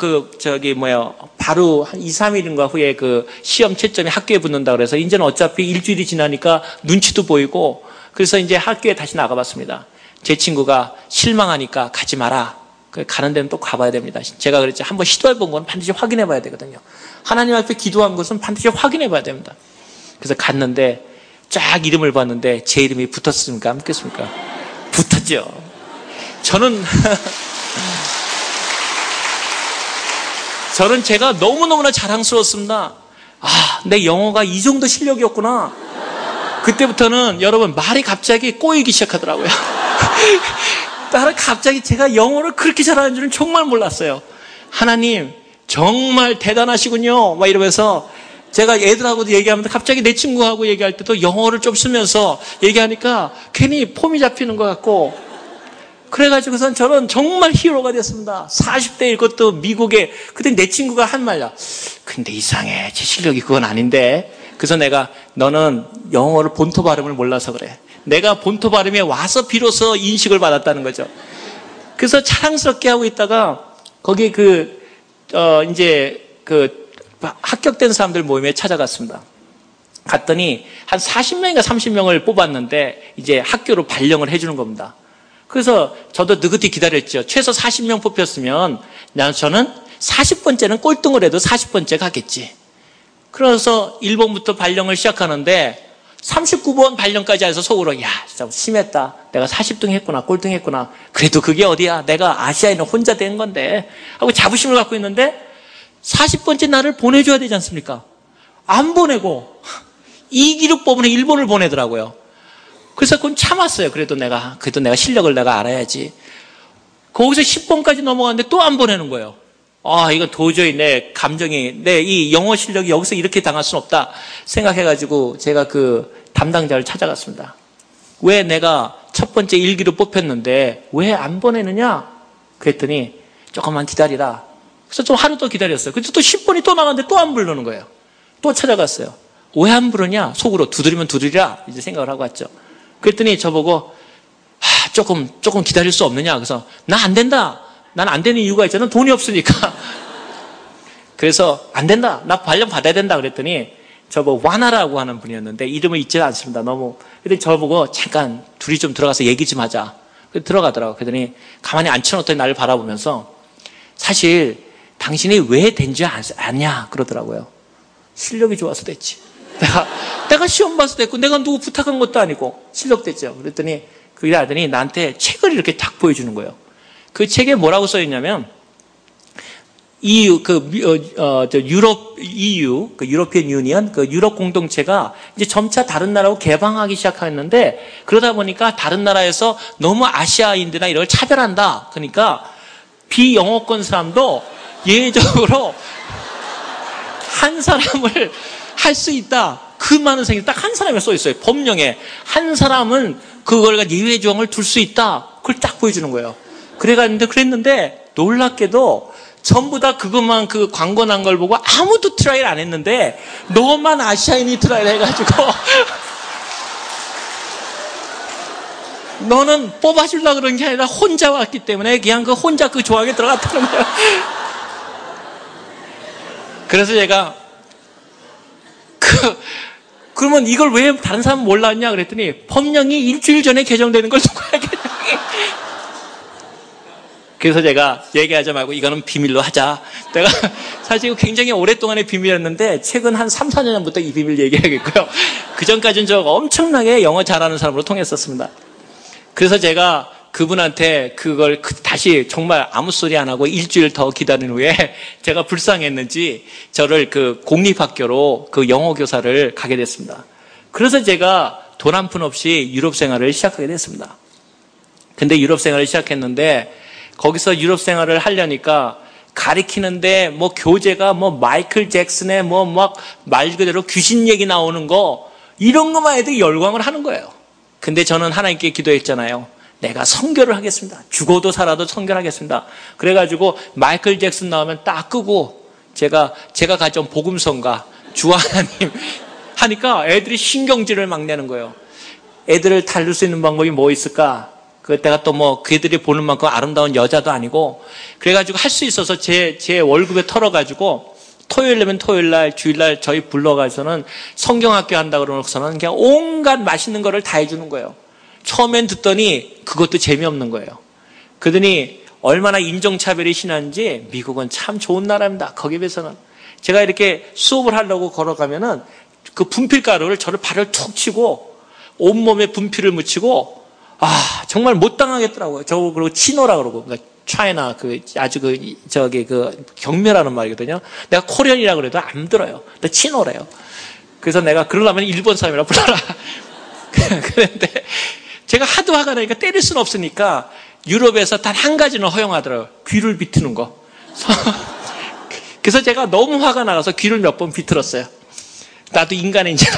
바로 한 2, 3일인가 후에 그 시험 채점이 학교에 붙는다 그래서 이제는 어차피 일주일이 지나니까 눈치도 보이고 그래서 이제 학교에 다시 나가봤습니다. 제 친구가 실망하니까 가지 마라. 가는 데는 또 가봐야 됩니다. 제가 그랬죠. 한번 시도해본 건 반드시 확인해봐야 되거든요. 하나님 앞에 기도한 것은 반드시 확인해봐야 됩니다. 그래서 갔는데 쫙 이름을 봤는데 제 이름이 붙었습니까? 안 붙겠습니까? 붙었죠. 저는 제가 너무너무나 자랑스러웠습니다. 내 영어가 이 정도 실력이었구나. 그때부터는 여러분 말이 갑자기 꼬이기 시작하더라고요. 나는 갑자기 제가 영어를 그렇게 잘하는 줄은 정말 몰랐어요. 하나님 정말 대단하시군요. 막 이러면서 제가 애들하고도 얘기하면서 갑자기 내 친구하고 얘기할 때도 영어를 좀 쓰면서 얘기하니까 괜히 폼이 잡히는 것 같고 그래가지고선 저는 정말 히어로가 됐습니다. 40대일 것도 미국에. 그때 내 친구가 한 말이야. 근데 이상해. 제 실력이 그건 아닌데. 그래서 내가 너는 영어를 본토 발음을 몰라서 그래. 내가 본토 발음에 와서 비로소 인식을 받았다는 거죠. 그래서 자랑스럽게 하고 있다가 거기 합격된 사람들 모임에 찾아갔습니다. 갔더니 한 40명인가 30명을 뽑았는데 이제 학교로 발령을 해주는 겁니다. 그래서 저도 느긋히 기다렸죠. 최소 40명 뽑혔으면 저는 40번째는 꼴등을 해도 40번째 가겠지. 그래서 1번부터 발령을 시작하는데 39번 발령까지 해서 속으로 야 진짜 심했다. 내가 40등 했구나. 꼴등 했구나. 그래도 그게 어디야. 내가 아시아에는 혼자 된 건데 하고 자부심을 갖고 있는데 40번째 나를 보내줘야 되지 않습니까? 안 보내고 2기로 뽑으면 1번을 보내더라고요. 그래서 그건 참았어요. 그래도 내가 실력을 내가 알아야지. 거기서 10번까지 넘어갔는데 또 안 보내는 거예요. 이건 도저히 내 이 영어 실력이 여기서 이렇게 당할 수는 없다 생각해가지고 제가 그 담당자를 찾아갔습니다. 왜 내가 첫 번째 1기로 뽑혔는데 왜 안 보내느냐? 그랬더니 조금만 기다리라. 그래서 좀 하루 더 기다렸어요. 그래서 또 10번이 또 나갔는데 또 안 부르는 거예요. 또 찾아갔어요. 왜 안 부르냐? 속으로 두드리면 두드리라 이제 생각을 하고 왔죠. 그랬더니 저보고 조금 기다릴 수 없느냐? 그래서 나 안 된다. 난 안 되는 이유가 있잖아. 돈이 없으니까. 그래서 안 된다. 나 발령 받아야 된다. 그랬더니 저보고 와나라고 하는 분이었는데 이름을 잊지 않습니다. 너무. 근데 저보고 잠깐 둘이 좀 들어가서 얘기 좀 하자. 들어가더라고요. 그러더니 가만히 앉혀놓더니 나를 바라보면서 사실 당신이 왜 된지 아냐 그러더라고요. 실력이 좋아서 됐지. 내가 시험 봐서 됐고 내가 누구 부탁한 것도 아니고 실력 됐죠. 그랬더니 그 아들이 나한테 책을 이렇게 딱 보여주는 거예요. 그 책에 뭐라고 써 있냐면 EU, 유로피언 유니언, 그 유럽 공동체가 이제 점차 다른 나라하고 개방하기 시작했는데 그러다 보니까 다른 나라에서 너무 아시아인들이나 이런 걸 차별한다. 그러니까 비영어권 사람도 예외적으로 한 사람을 할 수 있다. 그 많은 생이 딱 한 사람이 써 있어요. 법령에 한 사람은 그걸 예외 조항을 둘 수 있다. 그걸 딱 보여주는 거예요. 그랬는데 놀랍게도 전부 다 그것만 그 광고 난 걸 보고 아무도 트라이를 안 했는데 너만 아시아인이 트라이를 해가지고 너는 뽑아주려고 그런 게 아니라 혼자 왔기 때문에 그냥 그 혼자 그 조항에 들어갔다는 거예요. 그래서 제가 그러면 이걸 왜 다른 사람은 몰랐냐 그랬더니 법령이 일주일 전에 개정되는 걸 누가 알겠냐. 그래서 제가 얘기하지 말고 이거는 비밀로 하자. 내가 사실 이거 굉장히 오랫동안의 비밀이었는데 최근 한 3, 4년 전부터 이 비밀 얘기하겠고요. 그 전까지는 저 엄청나게 영어 잘하는 사람으로 통했었습니다. 그래서 제가 그분한테 그걸 다시 정말 아무 소리 안 하고 일주일 더 기다린 후에 제가 불쌍했는지 저를 그 공립학교로 그 영어 교사를 가게 됐습니다. 그래서 제가 돈 한 푼 없이 유럽 생활을 시작하게 됐습니다. 근데 유럽 생활을 시작했는데 거기서 유럽 생활을 하려니까 가리키는데 뭐 교재가 뭐 마이클 잭슨의 뭐 막 말 그대로 귀신 얘기 나오는 거 이런 것만 애들이 열광을 하는 거예요. 근데 저는 하나님께 기도했잖아요. 내가 선교를 하겠습니다. 죽어도 살아도 선교를 하겠습니다. 그래가지고 마이클 잭슨 나오면 딱 끄고 제가 가져온 복음성가 주 하나님 하니까 애들이 신경질을 막 내는 거예요. 애들을 달랠 수 있는 방법이 뭐 있을까? 그때가 또 뭐 그들이 보는 만큼 아름다운 여자도 아니고 그래가지고 할 수 있어서 제 월급에 털어가지고 토요일이면 토요일날 주일날 저희 불러가서는 성경학교 한다 그러고서는 그냥 온갖 맛있는 거를 다 해주는 거예요. 처음엔 듣더니 그것도 재미없는 거예요. 그러더니 얼마나 인종차별이 심한지 미국은 참 좋은 나라입니다. 거기에 비해서는 제가 이렇게 수업을 하려고 걸어가면은 그 분필가루를 저를 발을 툭 치고 온몸에 분필을 묻히고 정말 못 당하겠더라고요. 저거 그리고 치노라 그러고 그러니까 차이나 아주 경멸하는 말이거든요. 내가 코리안이라 그래도 안 들어요. 근데 치노래요. 그래서 내가 그러려면 일본 사람이라 불러라. 그런데 제가 하도 화가 나니까 때릴 수는 없으니까 유럽에서 단 한 가지는 허용하더라고요. 귀를 비트는 거. 그래서 제가 너무 화가 나가서 귀를 몇 번 비틀었어요. 나도 인간인지라.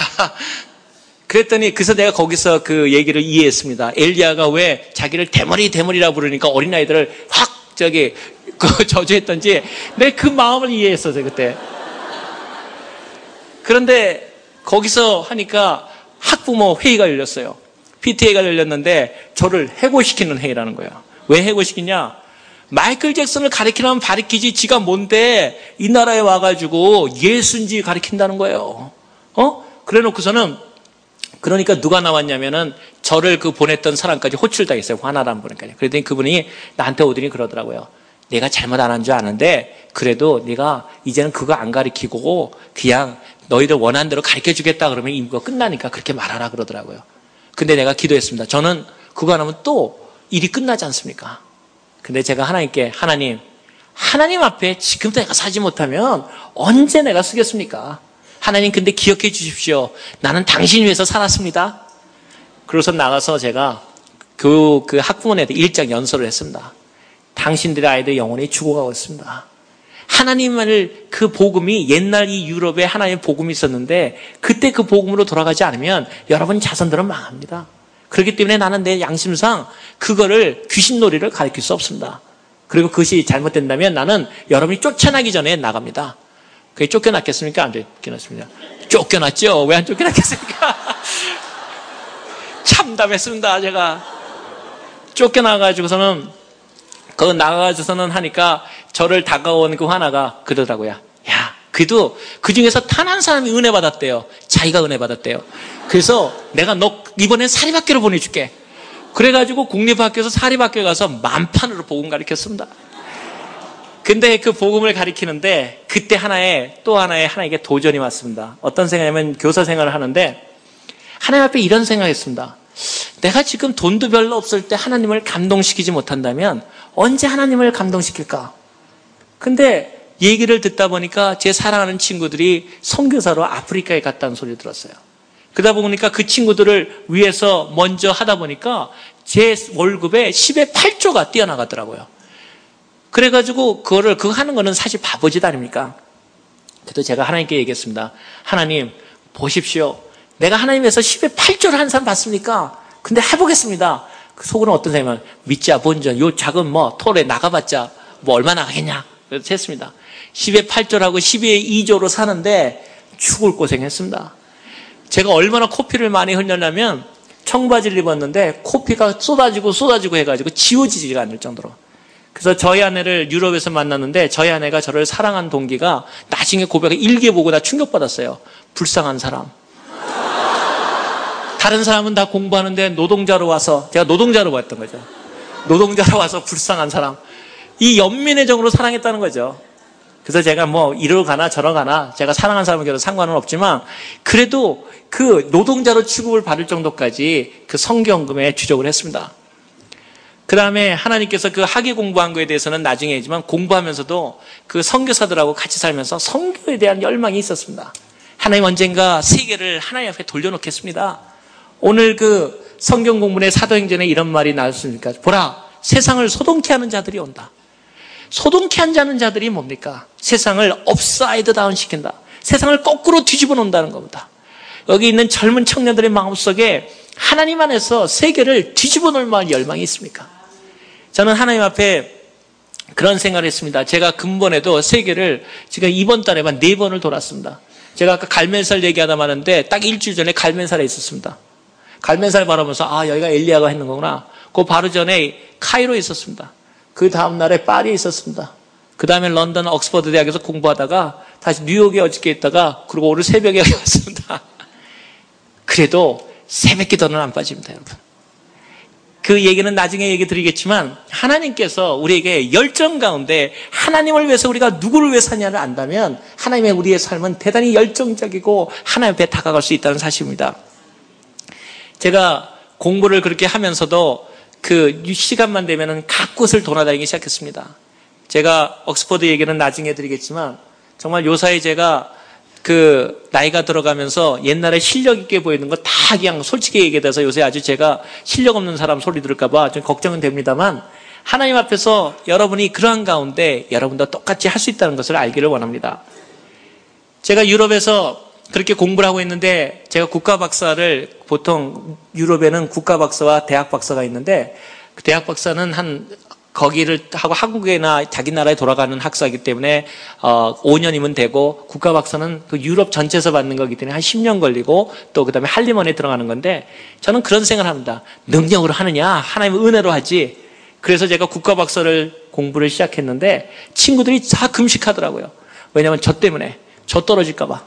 그랬더니 그래서 내가 거기서 그 얘기를 이해했습니다. 엘리야가 왜 자기를 대머리라 부르니까 어린아이들을 확 저주했던지 내 그 마음을 이해했었어요 그때. 그런데 거기서 하니까 학부모 회의가 열렸어요. PTA가 열렸는데 저를 해고시키는 회의라는 거예요. 왜 해고시키냐? 마이클 잭슨을 가리키려면 가리키지 지가 뭔데 이 나라에 와가지고 예수인지 가리킨다는 거예요. 그래 놓고서는 그러니까 누가 나왔냐면은 저를 보냈던 사람까지 호출당했어요. 화나라는 분까지. 그랬더니 그분이 나한테 오더니 그러더라고요. 내가 잘못 안 한 줄 아는데 그래도 네가 이제는 그거 안 가리키고 그냥 너희들 원하는 대로 가르쳐 주겠다 그러면 이거 끝나니까 그렇게 말하라 그러더라고요. 근데 내가 기도했습니다. 저는 그거 안 하면 또 일이 끝나지 않습니까? 근데 제가 하나님께 하나님 앞에 지금도 내가 사지 못하면 언제 내가 쓰겠습니까? 하나님 근데 기억해 주십시오. 나는 당신 위해서 살았습니다. 그래서 나가서 제가 그 학부모한테 일장 연설을 했습니다. 당신들의 아이들 영혼이 죽어가고 있습니다. 하나님을 그 복음이 옛날 이 유럽에 하나님의 복음이 있었는데 그때 그 복음으로 돌아가지 않으면 여러분 자손들은 망합니다. 그렇기 때문에 나는 내 양심상 그거를 귀신놀이를 가르칠 수 없습니다. 그리고 그것이 잘못된다면 나는 여러분이 쫓아나기 전에 나갑니다. 그게 쫓겨났겠습니까? 안 쫓겨났습니다. 쫓겨났죠? 왜 안 쫓겨났겠습니까? 참담했습니다, 제가. 쫓겨나가지고서는, 거기 나가가지고서는 하니까 저를 다가온 그 하나가 그러더라고요. 야, 그래도 그 중에서 단 한 사람이 은혜 받았대요. 자기가 은혜 받았대요. 그래서 내가 너 이번엔 사립학교로 보내줄게. 그래가지고 국립학교에서 사립학교에 가서 만판으로 복음 가르쳤습니다. 근데 그 복음을 가르치는데 그때 또 하나에게 도전이 왔습니다. 어떤 생각이냐면 교사 생활을 하는데 하나님 앞에 이런 생각했습니다. 내가 지금 돈도 별로 없을 때 하나님을 감동시키지 못한다면 언제 하나님을 감동시킬까? 근데 얘기를 듣다 보니까 제 사랑하는 친구들이 선교사로 아프리카에 갔다는 소리를 들었어요. 그러다 보니까 그 친구들을 위해서 먼저 하다 보니까 제 월급의 10의 8조가 뛰어나가더라고요. 그래가지고 그거 하는 거는 사실 바보짓 아닙니까? 그래도 제가 하나님께 얘기했습니다. 하나님, 보십시오. 내가 하나님에서 10의 8조를 한 사람 봤습니까? 근데 해보겠습니다. 그 속으로는 어떤 생각이면, 믿자, 본전, 요 작은 톨에 나가봤자 얼마나 가겠냐. 그래서 했습니다. 10의 8조라고 12의 2조로 사는데 죽을 고생했습니다. 제가 얼마나 코피를 많이 흘렸냐면 청바지를 입었는데 코피가 쏟아지고 해가지고 지워지지가 않을 정도로. 그래서 저희 아내를 유럽에서 만났는데 저희 아내가 저를 사랑한 동기가 나중에 고백을 일기 보고 나 충격받았어요. 불쌍한 사람. 다른 사람은 다 공부하는데 노동자로 와서, 제가 노동자로 봤던 거죠. 노동자로 와서 불쌍한 사람. 이 연민의 정으로 사랑했다는 거죠. 그래서 제가 이리로 가나 저러 가나 제가 사랑하는 사람에게도 상관은 없지만 그래도 그 노동자로 취급을 받을 정도까지 그 성경금에 주력을 했습니다. 그 다음에 하나님께서 그 학위 공부한 거에 대해서는 나중에 했지만 공부하면서도 그 선교사들하고 같이 살면서 선교에 대한 열망이 있었습니다. 하나님 언젠가 세계를 하나님 앞에 돌려놓겠습니다. 오늘 그 성경 공부의 사도행전에 이런 말이 나왔습니까? 보라, 세상을 소동케 하는 자들이 온다. 소동케 하는 자들이 뭡니까? 세상을 업사이드 다운 시킨다. 세상을 거꾸로 뒤집어 놓는다는 겁니다. 여기 있는 젊은 청년들의 마음속에 하나님 안에서 세계를 뒤집어 놓을 만한 열망이 있습니까? 저는 하나님 앞에 그런 생각을 했습니다. 제가 근본에도 세계를 지금 이번 달에만 4번을 돌았습니다. 제가 아까 갈멜살 얘기하다 마는데 딱 일주일 전에 갈멜살에 있었습니다. 갈멜살 바라보면서 여기가 엘리야가 했는 거구나. 그 바로 전에 카이로에 있었습니다. 그 다음 날에 파리에 있었습니다. 그 다음에 런던 옥스퍼드 대학에서 공부하다가 다시 뉴욕에 어저께 있다가 그리고 오늘 새벽에 왔습니다. 그래도 새벽 기도는 안 빠집니다, 여러분. 그 얘기는 나중에 얘기 드리겠지만 하나님께서 우리에게 열정 가운데 하나님을 위해서 우리가 누구를 위해 사냐를 안다면 하나님의 우리의 삶은 대단히 열정적이고 하나님 앞에 다가갈 수 있다는 사실입니다. 제가 공부를 그렇게 하면서도 그 시간만 되면은 각 곳을 돌아다니기 시작했습니다. 제가 옥스퍼드 얘기는 나중에 드리겠지만 정말 요사이 제가 그 나이가 들어가면서 옛날에 실력 있게 보이는 거 다 그냥 솔직히 얘기해서 요새 아주 제가 실력 없는 사람 소리 들을까 좀 걱정은 됩니다만 하나님 앞에서 여러분이 그러한 가운데 여러분도 똑같이 할 수 있다는 것을 알기를 원합니다. 제가 유럽에서 그렇게 공부를 하고 있는데 제가 국가 박사를 보통 유럽에는 국가 박사와 대학 박사가 있는데 그 대학 박사는 거기를 하고 한국이나 자기 나라에 돌아가는 학사이기 때문에 5년이면 되고 국가 박사는 그 유럽 전체에서 받는 거기 때문에 한 10년 걸리고 또 그다음에 할리먼에 들어가는 건데 저는 그런 생각을 합니다. 능력으로 하느냐? 하나님의 은혜로 하지. 그래서 제가 국가 박사를 공부를 시작했는데 친구들이 다 금식하더라고요. 왜냐하면 저 때문에 저 떨어질까 봐.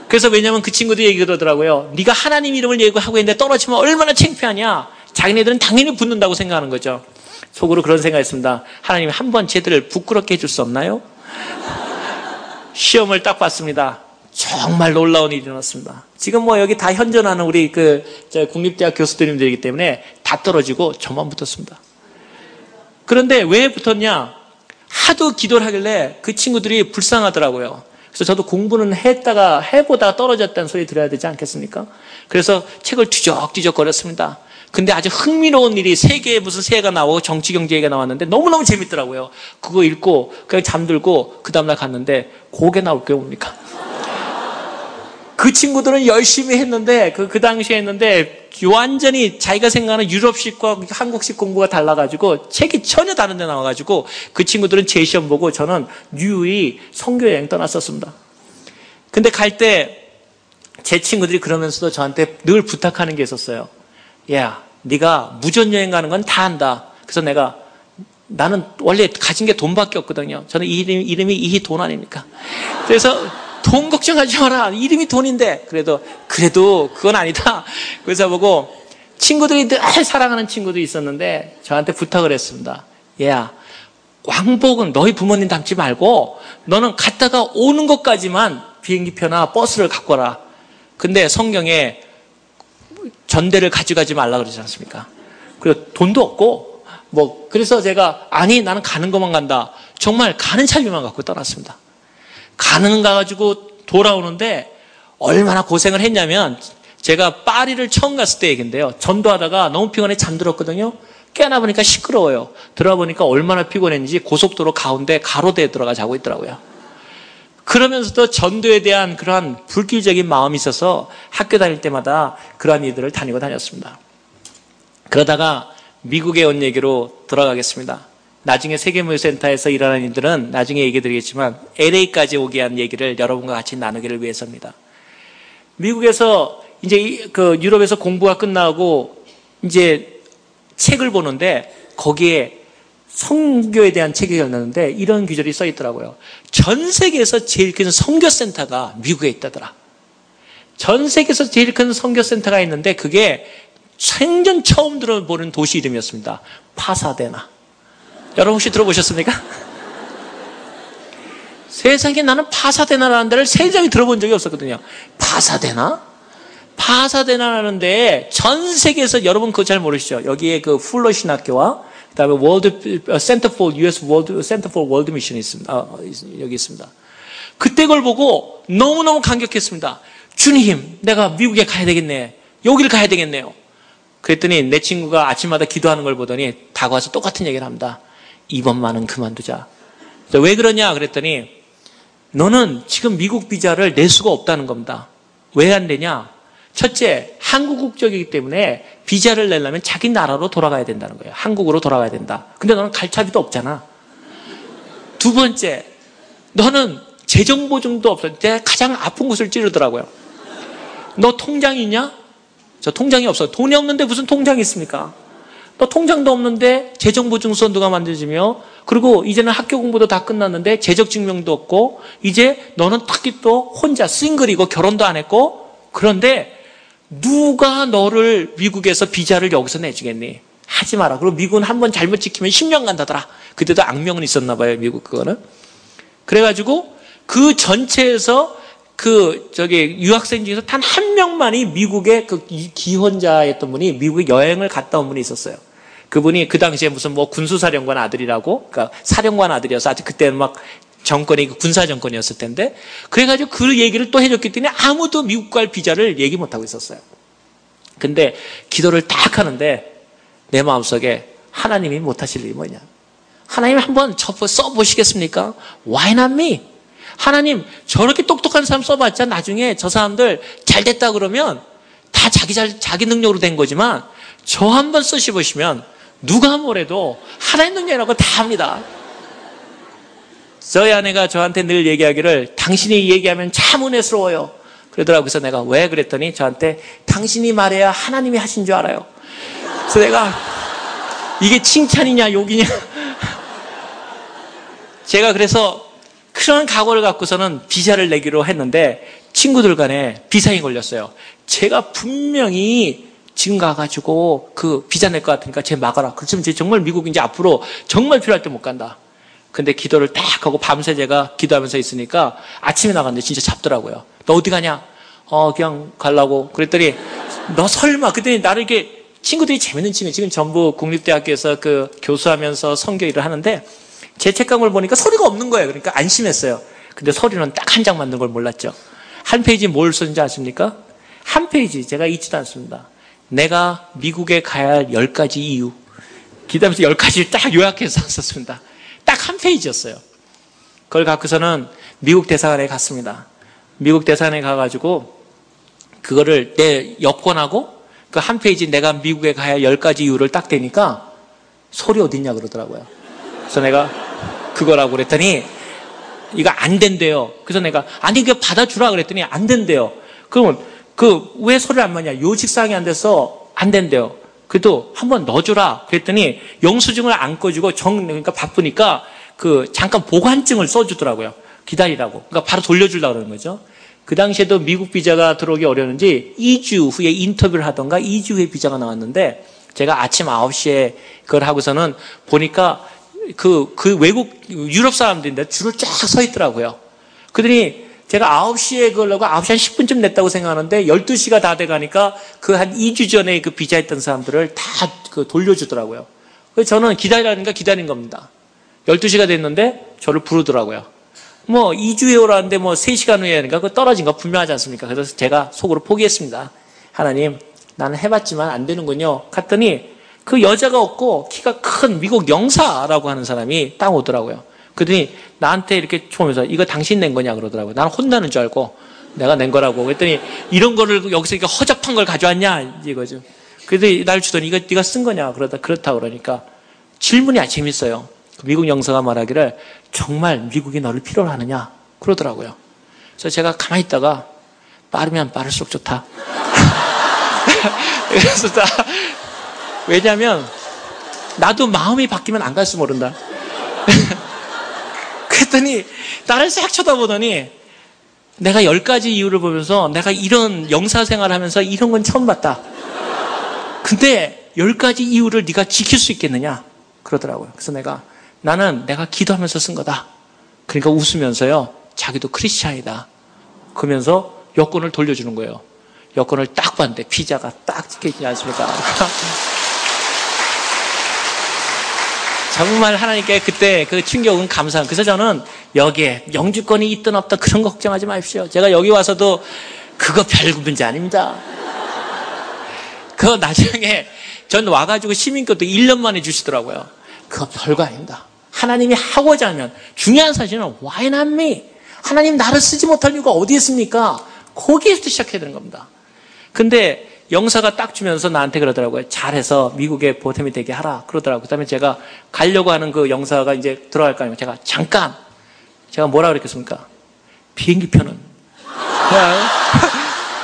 그래서 왜냐하면 그 친구들이 얘기 그러더라고요. 네가 하나님 이름을 얘기하고 있는데 떨어지면 얼마나 창피하냐. 자기네들은 당연히 붙는다고 생각하는 거죠. 속으로 그런 생각했습니다. 하나님 한번 쟤들을 부끄럽게 해줄 수 없나요? 시험을 딱 봤습니다. 정말 놀라운 일이 일어났습니다. 지금 여기 다 현존하는 우리 국립대학 교수들님들이기 때문에 다 떨어지고 저만 붙었습니다. 그런데 왜 붙었냐? 하도 기도를 하길래 그 친구들이 불쌍하더라고요. 그래서 저도 공부는 해보다가 떨어졌다는 소리 들어야 되지 않겠습니까? 그래서 책을 뒤적뒤적 거렸습니다. 근데 아주 흥미로운 일이 세계에 무슨 새해가 나오고 정치 경제 얘기가 나왔는데 너무너무 재밌더라고요. 그거 읽고 그냥 잠들고 그 다음날 갔는데 그게 나올 게 뭡니까? 그 친구들은 열심히 했는데 그 당시에 했는데 완전히 자기가 생각하는 유럽식과 한국식 공부가 달라가지고 책이 전혀 다른 데 나와가지고 그 친구들은 제 시험 보고 저는 뉴욕 선교여행 떠났었습니다. 근데 갈 때 제 친구들이 그러면서도 저한테 늘 부탁하는 게 있었어요. 야, 네가 무전여행 가는 건 다 한다. 그래서 나는 원래 가진 게 돈밖에 없거든요. 저는 이름이 이 돈 아닙니까? 그래서 돈 걱정하지 마라. 이름이 돈인데. 그래도 그건 아니다. 그래서 보고 친구들이 늘 사랑하는 친구도 있었는데 저한테 부탁을 했습니다. 얘야, 왕복은 너희 부모님 닮지 말고 너는 갔다가 오는 것까지만 비행기표나 버스를 갖고 와라. 근데 성경에 전대를 가져가지 말라 그러지 않습니까? 그리고 돈도 없고 그래서 제가 아니 나는 가는 것만 간다. 정말 가는 차비만 갖고 떠났습니다. 가는 가가지고 돌아오는데 얼마나 고생을 했냐면 제가 파리를 처음 갔을 때 얘기인데요. 전도하다가 너무 피곤해 잠들었거든요. 깨어나 보니까 시끄러워요. 들어가 보니까 얼마나 피곤했는지 고속도로 가운데 가로대에 들어가 자고 있더라고요. 그러면서도 전도에 대한 그러한 불길적인 마음이 있어서 학교 다닐 때마다 그러한 일들을 다녔습니다. 그러다가 미국에 온 얘기로 돌아가겠습니다. 나중에 세계무역센터에서 일하는 일들은 나중에 얘기 드리겠지만 LA까지 오게 한 얘기를 여러분과 같이 나누기를 위해서입니다. 미국에서 이제 유럽에서 공부가 끝나고 이제 책을 보는데 거기에 선교에 대한 책이 열렸는데 이런 구절이 써 있더라고요. 전 세계에서 제일 큰 선교센터가 미국에 있다더라. 전 세계에서 제일 큰 선교센터가 있는데 그게 생전 처음 들어보는 도시 이름이었습니다. 파사데나. 여러분 혹시 들어보셨습니까? 세상에 나는 파사데나라는 데를 세상에 들어본 적이 없었거든요. 파사데나? 파사데나라는 데에 전 세계에서 여러분 그거 잘 모르시죠? 여기에 그 풀러 신학교와 그다음에 US World Center for World Mission 있습니다. 여기 있습니다. 그때 그걸 보고 너무너무 감격했습니다. 주님, 내가 미국에 가야 되겠네. 여기를 가야 되겠네요. 그랬더니 내 친구가 아침마다 기도하는 걸 보더니 다가와서 똑같은 얘기를 합니다. 이번만은 그만두자. 왜 그러냐 그랬더니 너는 지금 미국 비자를 낼 수가 없다는 겁니다. 왜 안 되냐? 첫째, 한국 국적이기 때문에 비자를 내려면 자기 나라로 돌아가야 된다는 거예요. 한국으로 돌아가야 된다. 근데 너는 갈 차비도 없잖아. 두 번째, 너는 재정보증도 없어. 내가 가장 아픈 곳을 찌르더라고요. 너 통장이 있냐? 저 통장이 없어. 돈이 없는데 무슨 통장이 있습니까? 너 통장도 없는데 재정보증서 누가 만들어주며 그리고 이제는 학교 공부도 다 끝났는데 재적증명도 없고 이제 너는 특히 또 혼자 싱글이고 결혼도 안 했고 그런데 누가 너를 미국에서 비자를 여기서 내주겠니? 하지 마라. 그리고 미국은 한번 잘못 지키면 10년 간다더라. 그때도 악명은 있었나 봐요. 미국 그거는. 그래가지고 그 전체에서 유학생 중에서 단 한 명만이 미국의 그 기혼자였던 분이 미국에 여행을 갔다 온 분이 있었어요. 그분이 그 당시에 무슨 군수사령관 아들이라고, 그러니까 사령관 아들이어서 아직 그때는 막 정권이 군사 정권이었을 텐데, 그래가지고 그 얘기를 또 해줬기 때문에 아무도 미국 갈 비자를 얘기 못하고 있었어요. 근데 기도를 딱 하는데 내 마음속에 하나님이 못하실 일이 뭐냐? 하나님 한번 써보시겠습니까? Why not me? 하나님 저렇게 똑똑한 사람 써봤자 나중에 저 사람들 잘 됐다 그러면 다 자기 능력으로 된 거지만 저 한번 쓰셔보시면 누가 뭐래도 하나님 능력이라고 다 합니다. 저희 아내가 저한테 늘 얘기하기를 당신이 얘기하면 참 은혜스러워요. 그러더라고요. 그래서 내가 왜 그랬더니 저한테 당신이 말해야 하나님이 하신 줄 알아요. 그래서 내가 이게 칭찬이냐 욕이냐. 제가 그래서 그런 각오를 갖고서는 비자를 내기로 했는데 친구들 간에 비상이 걸렸어요. 제가 분명히 지금 가가지고 그 비자 낼 것 같으니까 쟤 막아라. 그렇지만 쟤 정말 미국 이제 앞으로 정말 필요할 때 못 간다. 근데 기도를 딱 하고 밤새 제가 기도하면서 있으니까 아침에 나갔는데 진짜 잡더라고요. 너 어디 가냐? 그냥 가려고. 그랬더니 너 설마. 그랬더니 나를 이렇게 친구들이 재밌는 친구 지금 전부 국립대학교에서 그 교수하면서 선교 일을 하는데 제 책감을 보니까 서류가 없는 거예요. 그러니까 안심했어요. 근데 서류는 딱 한 장 만든 걸 몰랐죠. 한 페이지 뭘 썼는지 아십니까? 한 페이지 제가 잊지도 않습니다. 내가 미국에 가야 할 10가지 이유. 기다리면서 10가지를 딱 요약해서 썼습니다. 딱 한 페이지였어요. 그걸 갖고서는 미국 대사관에 갔습니다. 미국 대사관에 가가지고 그거를 내 여권하고 그 한 페이지 내가 미국에 가야 할 10가지 이유를 딱 대니까 서류 어딨냐 그러더라고요. 그래서 내가 그거라고 그랬더니 이거 안 된대요. 그래서 내가 아니 이거 받아주라 그랬더니 안 된대요. 그러면 왜 서류를 안 받냐? 요직사항이 안 돼서 안 된대요. 그래도 한번 넣어주라 그랬더니 영수증을 안 꺼주고 그러니까 바쁘니까 잠깐 보관증을 써주더라고요. 기다리라고. 그러니까 바로 돌려주려고 그러는 거죠. 그 당시에도 미국 비자가 들어오기 어려웠는지 2주 후에 인터뷰를 하던가 2주 후에 비자가 나왔는데 제가 아침 9시에 그걸 하고서는 보니까 그 외국 유럽 사람들인데 줄을 쫙 서 있더라고요. 그러더니 제가 9시에 그러려고 9시 한 10분쯤 냈다고 생각하는데 12시가 다 돼가니까 그 한 2주 전에 그 비자 했던 사람들을 다 돌려주더라고요. 그래서 저는 기다리라니까 기다린 겁니다. 12시가 됐는데 저를 부르더라고요. 2주에 오라는데 3시간 후에 하니까 그거 떨어진 거 분명하지 않습니까? 그래서 제가 속으로 포기했습니다. 하나님, 나는 해봤지만 안 되는군요. 갔더니 그 여자가 없고 키가 큰 미국 영사라고 하는 사람이 딱 오더라고요. 그랬더니 나한테 이렇게 보면서 이거 당신 낸 거냐 그러더라고요. 나는 혼나는 줄 알고 내가 낸 거라고. 그랬더니 이런 거를 여기서 이렇게 허접한 걸 가져왔냐 이거죠. 그래서 날 주더니 이거 네가 쓴 거냐 그렇다 그러니까 질문이 재밌어요. 미국 영사가 말하기를 정말 미국이 너를 필요로 하느냐 그러더라고요. 그래서 제가 가만히 있다가 빠르면 빠를수록 좋다. 그래서 왜냐하면 나도 마음이 바뀌면 안 갈지 모른다. 그랬더니 나를 싹 쳐다보더니 내가 10가지 이유를 보면서 내가 이런 영사 생활을 하면서 이런 건 처음 봤다. 근데 10가지 이유를 네가 지킬 수 있겠느냐 그러더라고요. 그래서 나는 내가 기도하면서 쓴 거다. 그러니까 웃으면서요. 자기도 크리스찬이다. 그러면서 여권을 돌려주는 거예요. 여권을 딱 봤는데 피자가 딱 찍혀있지 않습니까? 정말 하나님께 그때 그 충격은 감사한. 그래서 저는 여기에 영주권이 있든 없든 그런 거 걱정하지 마십시오. 제가 여기 와서도 그거 별 문제 아닙니다. 그거 나중에 전 와가지고 시민권도 1년 만에 주시더라고요. 그거 별거 아닙니다. 하나님이 하고자 하면 중요한 사실은 why not me? 하나님 나를 쓰지 못할 이유가 어디 있습니까? 거기에서 시작해야 되는 겁니다. 근데 영사가 딱 주면서 나한테 그러더라고요. 잘해서 미국에 보탬이 되게 하라 그러더라고요. 그다음에 제가 가려고 하는 그 영사가 이제 들어갈 거 아니에요. 제가 뭐라 그랬겠습니까? 비행기표는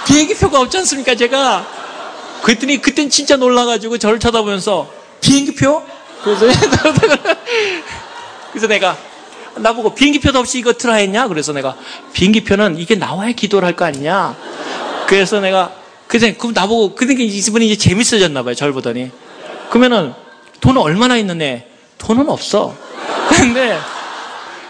비행기표가 없지 않습니까? 제가 그랬더니 그땐 진짜 놀라가지고 저를 쳐다보면서 비행기표? 그래서 내가 나보고 비행기표도 없이 이거 틀어 했냐? 그래서 내가 비행기표는 이게 나와야 기도를 할 거 아니냐? 그래서 그럼 나보고 그러니까 이분이 이제 재밌어졌나 봐요. 저를 보더니 그러면은 돈 얼마나 있는데 돈은 없어.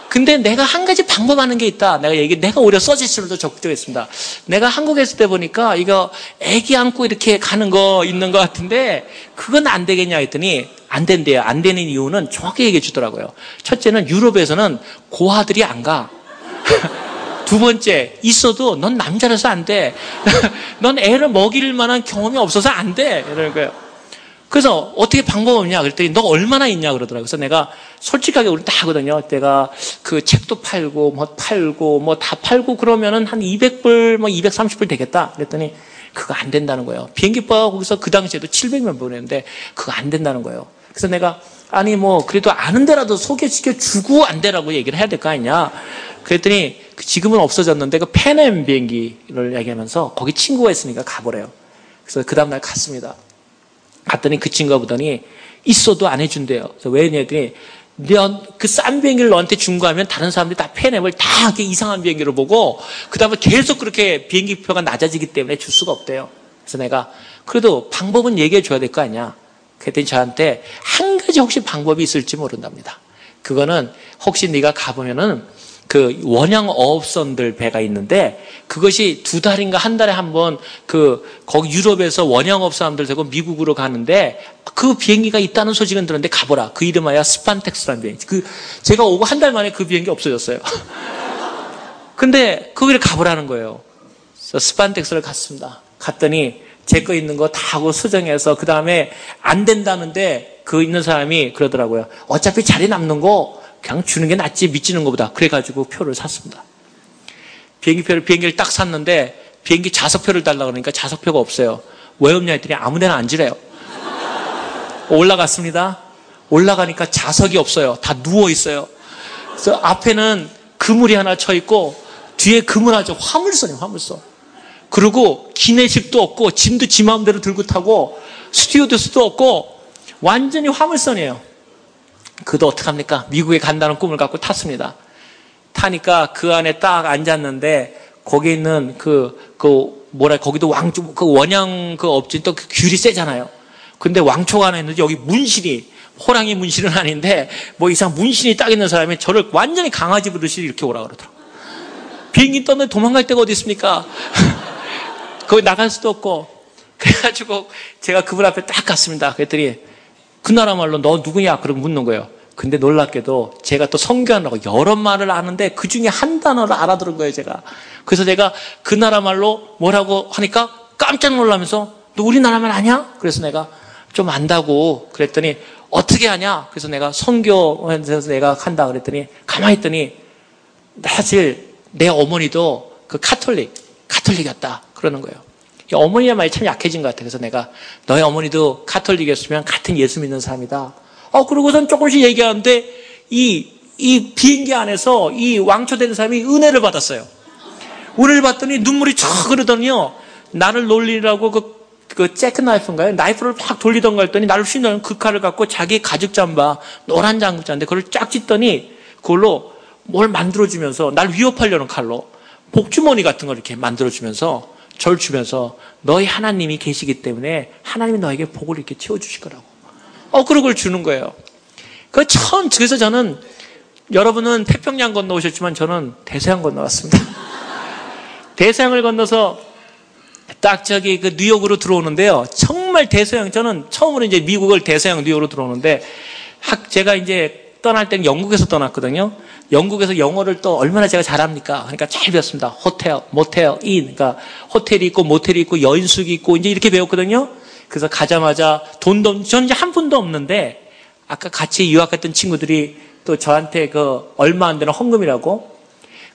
근데 내가 한 가지 방법하는 게 있다. 내가 오히려 서지스로도 적극적이었습니다. 내가 한국에 있을 때 보니까 이거 애기 안고 이렇게 가는 거 있는 것 같은데 그건 안 되겠냐 했더니 안 된대요. 안 되는 이유는 정확히 얘기해 주더라고요. 첫째는 유럽에서는 고아들이 안 가. 두 번째, 있어도 넌 남자라서 안 돼. 넌 애를 먹일 만한 경험이 없어서 안 돼. 이러는 거예요. 그래서 어떻게 방법 없냐 그랬더니 너 얼마나 있냐 그러더라고요. 그래서 내가 솔직하게 우리 다 하거든요. 내가 그 책도 팔고 다 팔고 그러면은 한 200불 230불 되겠다. 그랬더니 그거 안 된다는 거예요. 비행기표가 거기서 그 당시에도 700몇 불이었는데 그거 안 된다는 거예요. 그래서 내가 그래도 아는 데라도 소개시켜 주고 안 되라고 얘기를 해야 될 거 아니냐. 그랬더니 지금은 없어졌는데 그 페넴 비행기를 얘기하면서 거기 친구가 있으니까 가보래요. 그래서 그 다음날 갔습니다. 갔더니 그 친구가 보더니 있어도 안 해준대요. 그래서 왜 했더니 그 싼 비행기를 너한테 준 거 하면 다른 사람들이 다 페넴을 다 이렇게 이상한 비행기로 보고 그 다음에 계속 그렇게 비행기표가 낮아지기 때문에 줄 수가 없대요. 그래서 내가 그래도 방법은 얘기해 줘야 될 거 아니야. 그랬더니 저한테 한 가지 혹시 방법이 있을지 모른답니다. 그거는 혹시 네가 가보면은 그 원형 어업선들 배가 있는데 그것이 2달인가 1달에 한 번 거기 유럽에서 원형업 사람들 되고 미국으로 가는데 그 비행기가 있다는 소식은 들었는데 가보라. 그 이름하여 스판텍스라는 비행기. 제가 오고 1달 만에 그 비행기 없어졌어요. 근데 거기를 가보라는 거예요. 그래서 스판텍스를 갔습니다. 갔더니 제 거 있는 거 다 하고 수정해서 그 다음에 안 된다는데 그 있는 사람이 그러더라고요. 어차피 자리 남는 거 그냥 주는 게 낫지 미치는 것보다. 그래가지고 표를 샀습니다. 비행기를 딱 샀는데 비행기 좌석표를 달라고 그러니까 좌석표가 없어요. 왜 없냐 했더니 아무 데나 앉으래요. 올라갔습니다. 올라가니까 좌석이 없어요. 다 누워있어요. 그래서 앞에는 그물이 하나 쳐 있고 뒤에 그물 아주 화물선이에요. 화물선. 그리고 기내식도 없고 짐도 지 마음대로 들고 타고 스튜어디스도 없고 완전히 화물선이에요. 그도 어떡합니까? 미국에 간다는 꿈을 갖고 탔습니다. 타니까 그 안에 딱 앉았는데 거기에 있는 거기도 원형 업체 또 귤이 세잖아요. 근데 왕초가 하나 있는데 여기 문신이, 호랑이 문신은 아닌데, 이상 문신이 딱 있는 사람이 저를 완전히 강아지 보듯이 이렇게 오라 그러더라고요. 비행기 떴는데 도망갈 데가 어디 있습니까? 거기 나갈 수도 없고. 그래가지고 제가 그분 앞에 딱 갔습니다. 그랬더니 그 나라 말로 너 누구냐? 그러고 묻는 거예요. 근데 놀랍게도 제가 또 선교하느라고 여러 말을 아는데 그 중에 한 단어를 알아들은 거예요, 제가. 그래서 내가 그 나라 말로 뭐라고 하니까 깜짝 놀라면서 너 우리나라 말 아냐? 그래서 내가 좀 안다고 그랬더니 어떻게 하냐? 그래서 내가 선교에서 내가 한다 그랬더니 가만히 있더니 사실 내 어머니도 그 카톨릭이었다 그러는 거예요. 어머니의 말이 참 약해진 것 같아요. 그래서 내가 너희 어머니도 카톨릭이었으면 같은 예수 믿는 사람이다. 그러고선 조금씩 얘기하는데 이 비행기 안에서 이 왕초된 사람이 은혜를 받았어요. 은혜를 받더니 눈물이 쫙 흐르더니요. 나를 놀리라고 그 재크 나이프인가요? 나이프를 막 돌리던 거 했더니 나를 휘는 그 칼을 갖고 자기 가죽 잠바, 노란 장구자인데 그걸 쫙 찢더니 그걸로 뭘 만들어주면서 날 위협하려는 칼로 복주머니 같은 걸 이렇게 만들어주면서 절 주면서 너희 하나님이 계시기 때문에 하나님이 너에게 복을 이렇게 채워주실 거라고. 그런 걸 주는 거예요. 그래서 저는 여러분은 태평양 건너오셨지만 저는 대서양 건너왔습니다. 대서양을 건너서 딱 그 뉴욕으로 들어오는데요. 정말 저는 처음으로 이제 미국을 대서양 뉴욕으로 들어오는데 제가 이제 떠날 때는 영국에서 떠났거든요. 영국에서 영어를 또 얼마나 제가 잘합니까? 그러니까 잘 배웠습니다. 호텔, 모텔, 인. 그러니까 호텔이 있고 모텔이 있고 여인숙이 있고 이제 이렇게 배웠거든요. 그래서 가자마자 저는 이제 한 푼도 없는데 아까 같이 유학했던 친구들이 또 저한테 얼마 안 되는 헌금이라고.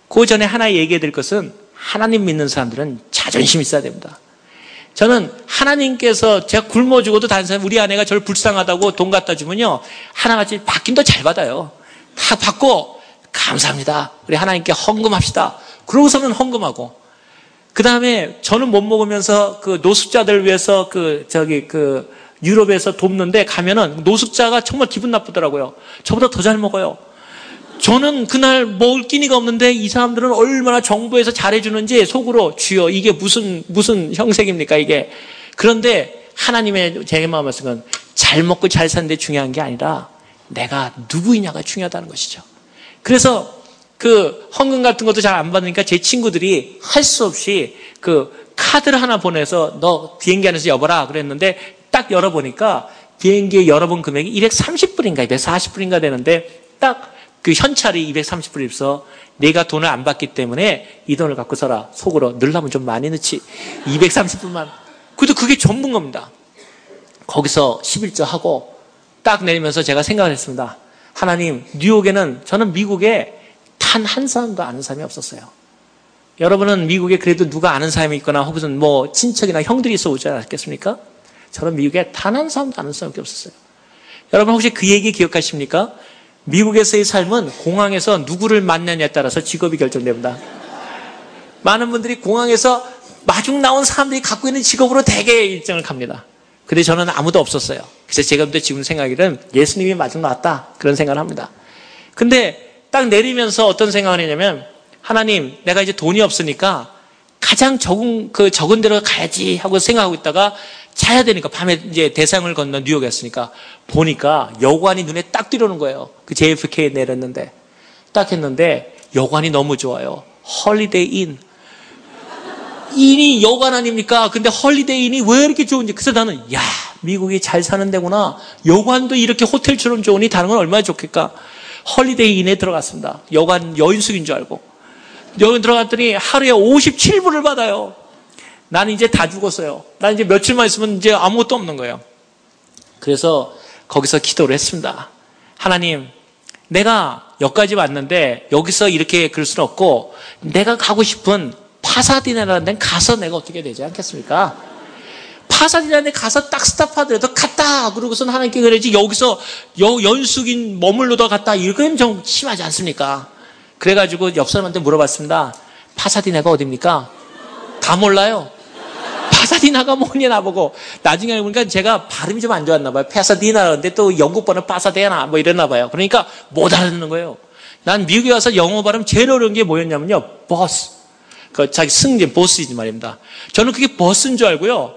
그 전에 하나 얘기해 드릴 것은 하나님 믿는 사람들은 자존심이 있어야 됩니다. 저는 하나님께서 제가 굶어 죽어도 다른 사람, 우리 아내가 저를 불쌍하다고 돈 갖다 주면요. 하나같이 받긴 더 잘 받아요. 다 받고 감사합니다. 우리 하나님께 헌금합시다. 그러고서는 헌금하고. 그 다음에 저는 못 먹으면서 노숙자들 위해서 유럽에서 돕는데 가면은 노숙자가 정말 기분 나쁘더라고요. 저보다 더 잘 먹어요. 저는 그날 먹을 끼니가 없는데 이 사람들은 얼마나 정부에서 잘해주는지 속으로 주여 이게 무슨 형색입니까 이게. 그런데 하나님의 제 마음에서는 잘 먹고 잘 사는 데 중요한 게 아니라 내가 누구이냐가 중요하다는 것이죠. 그래서 헌금 같은 것도 잘 안 받으니까 제 친구들이 할 수 없이 카드를 하나 보내서 너 비행기 안에서 여봐라 그랬는데 딱 열어보니까 비행기에 열어본 금액이 230불인가 240불인가 되는데 딱 현찰이 230불이 있어. 내가 돈을 안 받기 때문에 이 돈을 갖고 서라. 속으로 넣으려면 좀 많이 넣지. 230불만. 그래도 그게 전부인 겁니다. 거기서 11조 하고 딱 내리면서 제가 생각을 했습니다. 하나님, 뉴욕에는 저는 미국에 단 한 사람도 아는 사람이 없었어요. 여러분은 미국에 그래도 누가 아는 사람이 있거나 혹은 친척이나 형들이 있어 오지 않았겠습니까? 저는 미국에 단 한 사람도 아는 사람이 없었어요. 여러분 혹시 그 얘기 기억하십니까? 미국에서의 삶은 공항에서 누구를 만나냐에 따라서 직업이 결정됩니다. 많은 분들이 공항에서 마중 나온 사람들이 갖고 있는 직업으로 대개 일정을 갑니다. 근데 저는 아무도 없었어요. 그래서 제가 지금 생각에는 예수님이 마중 나왔다 그런 생각을 합니다. 근데 딱 내리면서 어떤 생각을 했냐면 하나님 내가 이제 돈이 없으니까 가장 적은 데로 가야지 하고 생각하고 있다가 자야 되니까 밤에 이제 대서양을 건너 뉴욕에 왔으니까 보니까 여관이 눈에 딱 들어오는 거예요. JFK에 내렸는데 딱 했는데 여관이 너무 좋아요. 홀리데이 인. 인이 여관 아닙니까? 근데 홀리데이 인이 왜 이렇게 좋은지. 그래서 나는 미국이 잘 사는 데구나. 여관도 이렇게 호텔처럼 좋으니 다른 건 얼마나 좋겠까. 홀리데이 인에 들어갔습니다. 여관 여인숙인 줄 알고. 여기 들어갔더니 하루에 57불을 받아요. 나는 이제 다 죽었어요. 나는 이제 며칠만 있으면 이제 아무것도 없는 거예요. 그래서 거기서 기도를 했습니다. 하나님, 내가 여기까지 왔는데 여기서 이렇게 그럴 수는 없고 내가 가고 싶은 파사디나라는 데는 가서 내가 어떻게 되지 않겠습니까? 파사디나라는 데 가서 딱 스탑하더라도 갔다 그러고서는 하나님께 그래야지 여기서 연숙인 머물러도 갔다 이건 좀 심하지 않습니까? 그래가지고 옆 사람한테 물어봤습니다. 파사디나가 어딥니까? 다 몰라요. 파사디나가 뭐냐 나보고. 나중에 보니까 제가 발음이 좀 안 좋았나 봐요. 파사디나라는데 또 영국 번호 파사데나 이랬나 봐요. 그러니까 못 알아듣는 거예요. 난 미국에 와서 영어 발음 제일 어려운 게 뭐였냐면요. 버스. 자기 승진 보스이지 말입니다. 저는 그게 버스인 줄 알고요.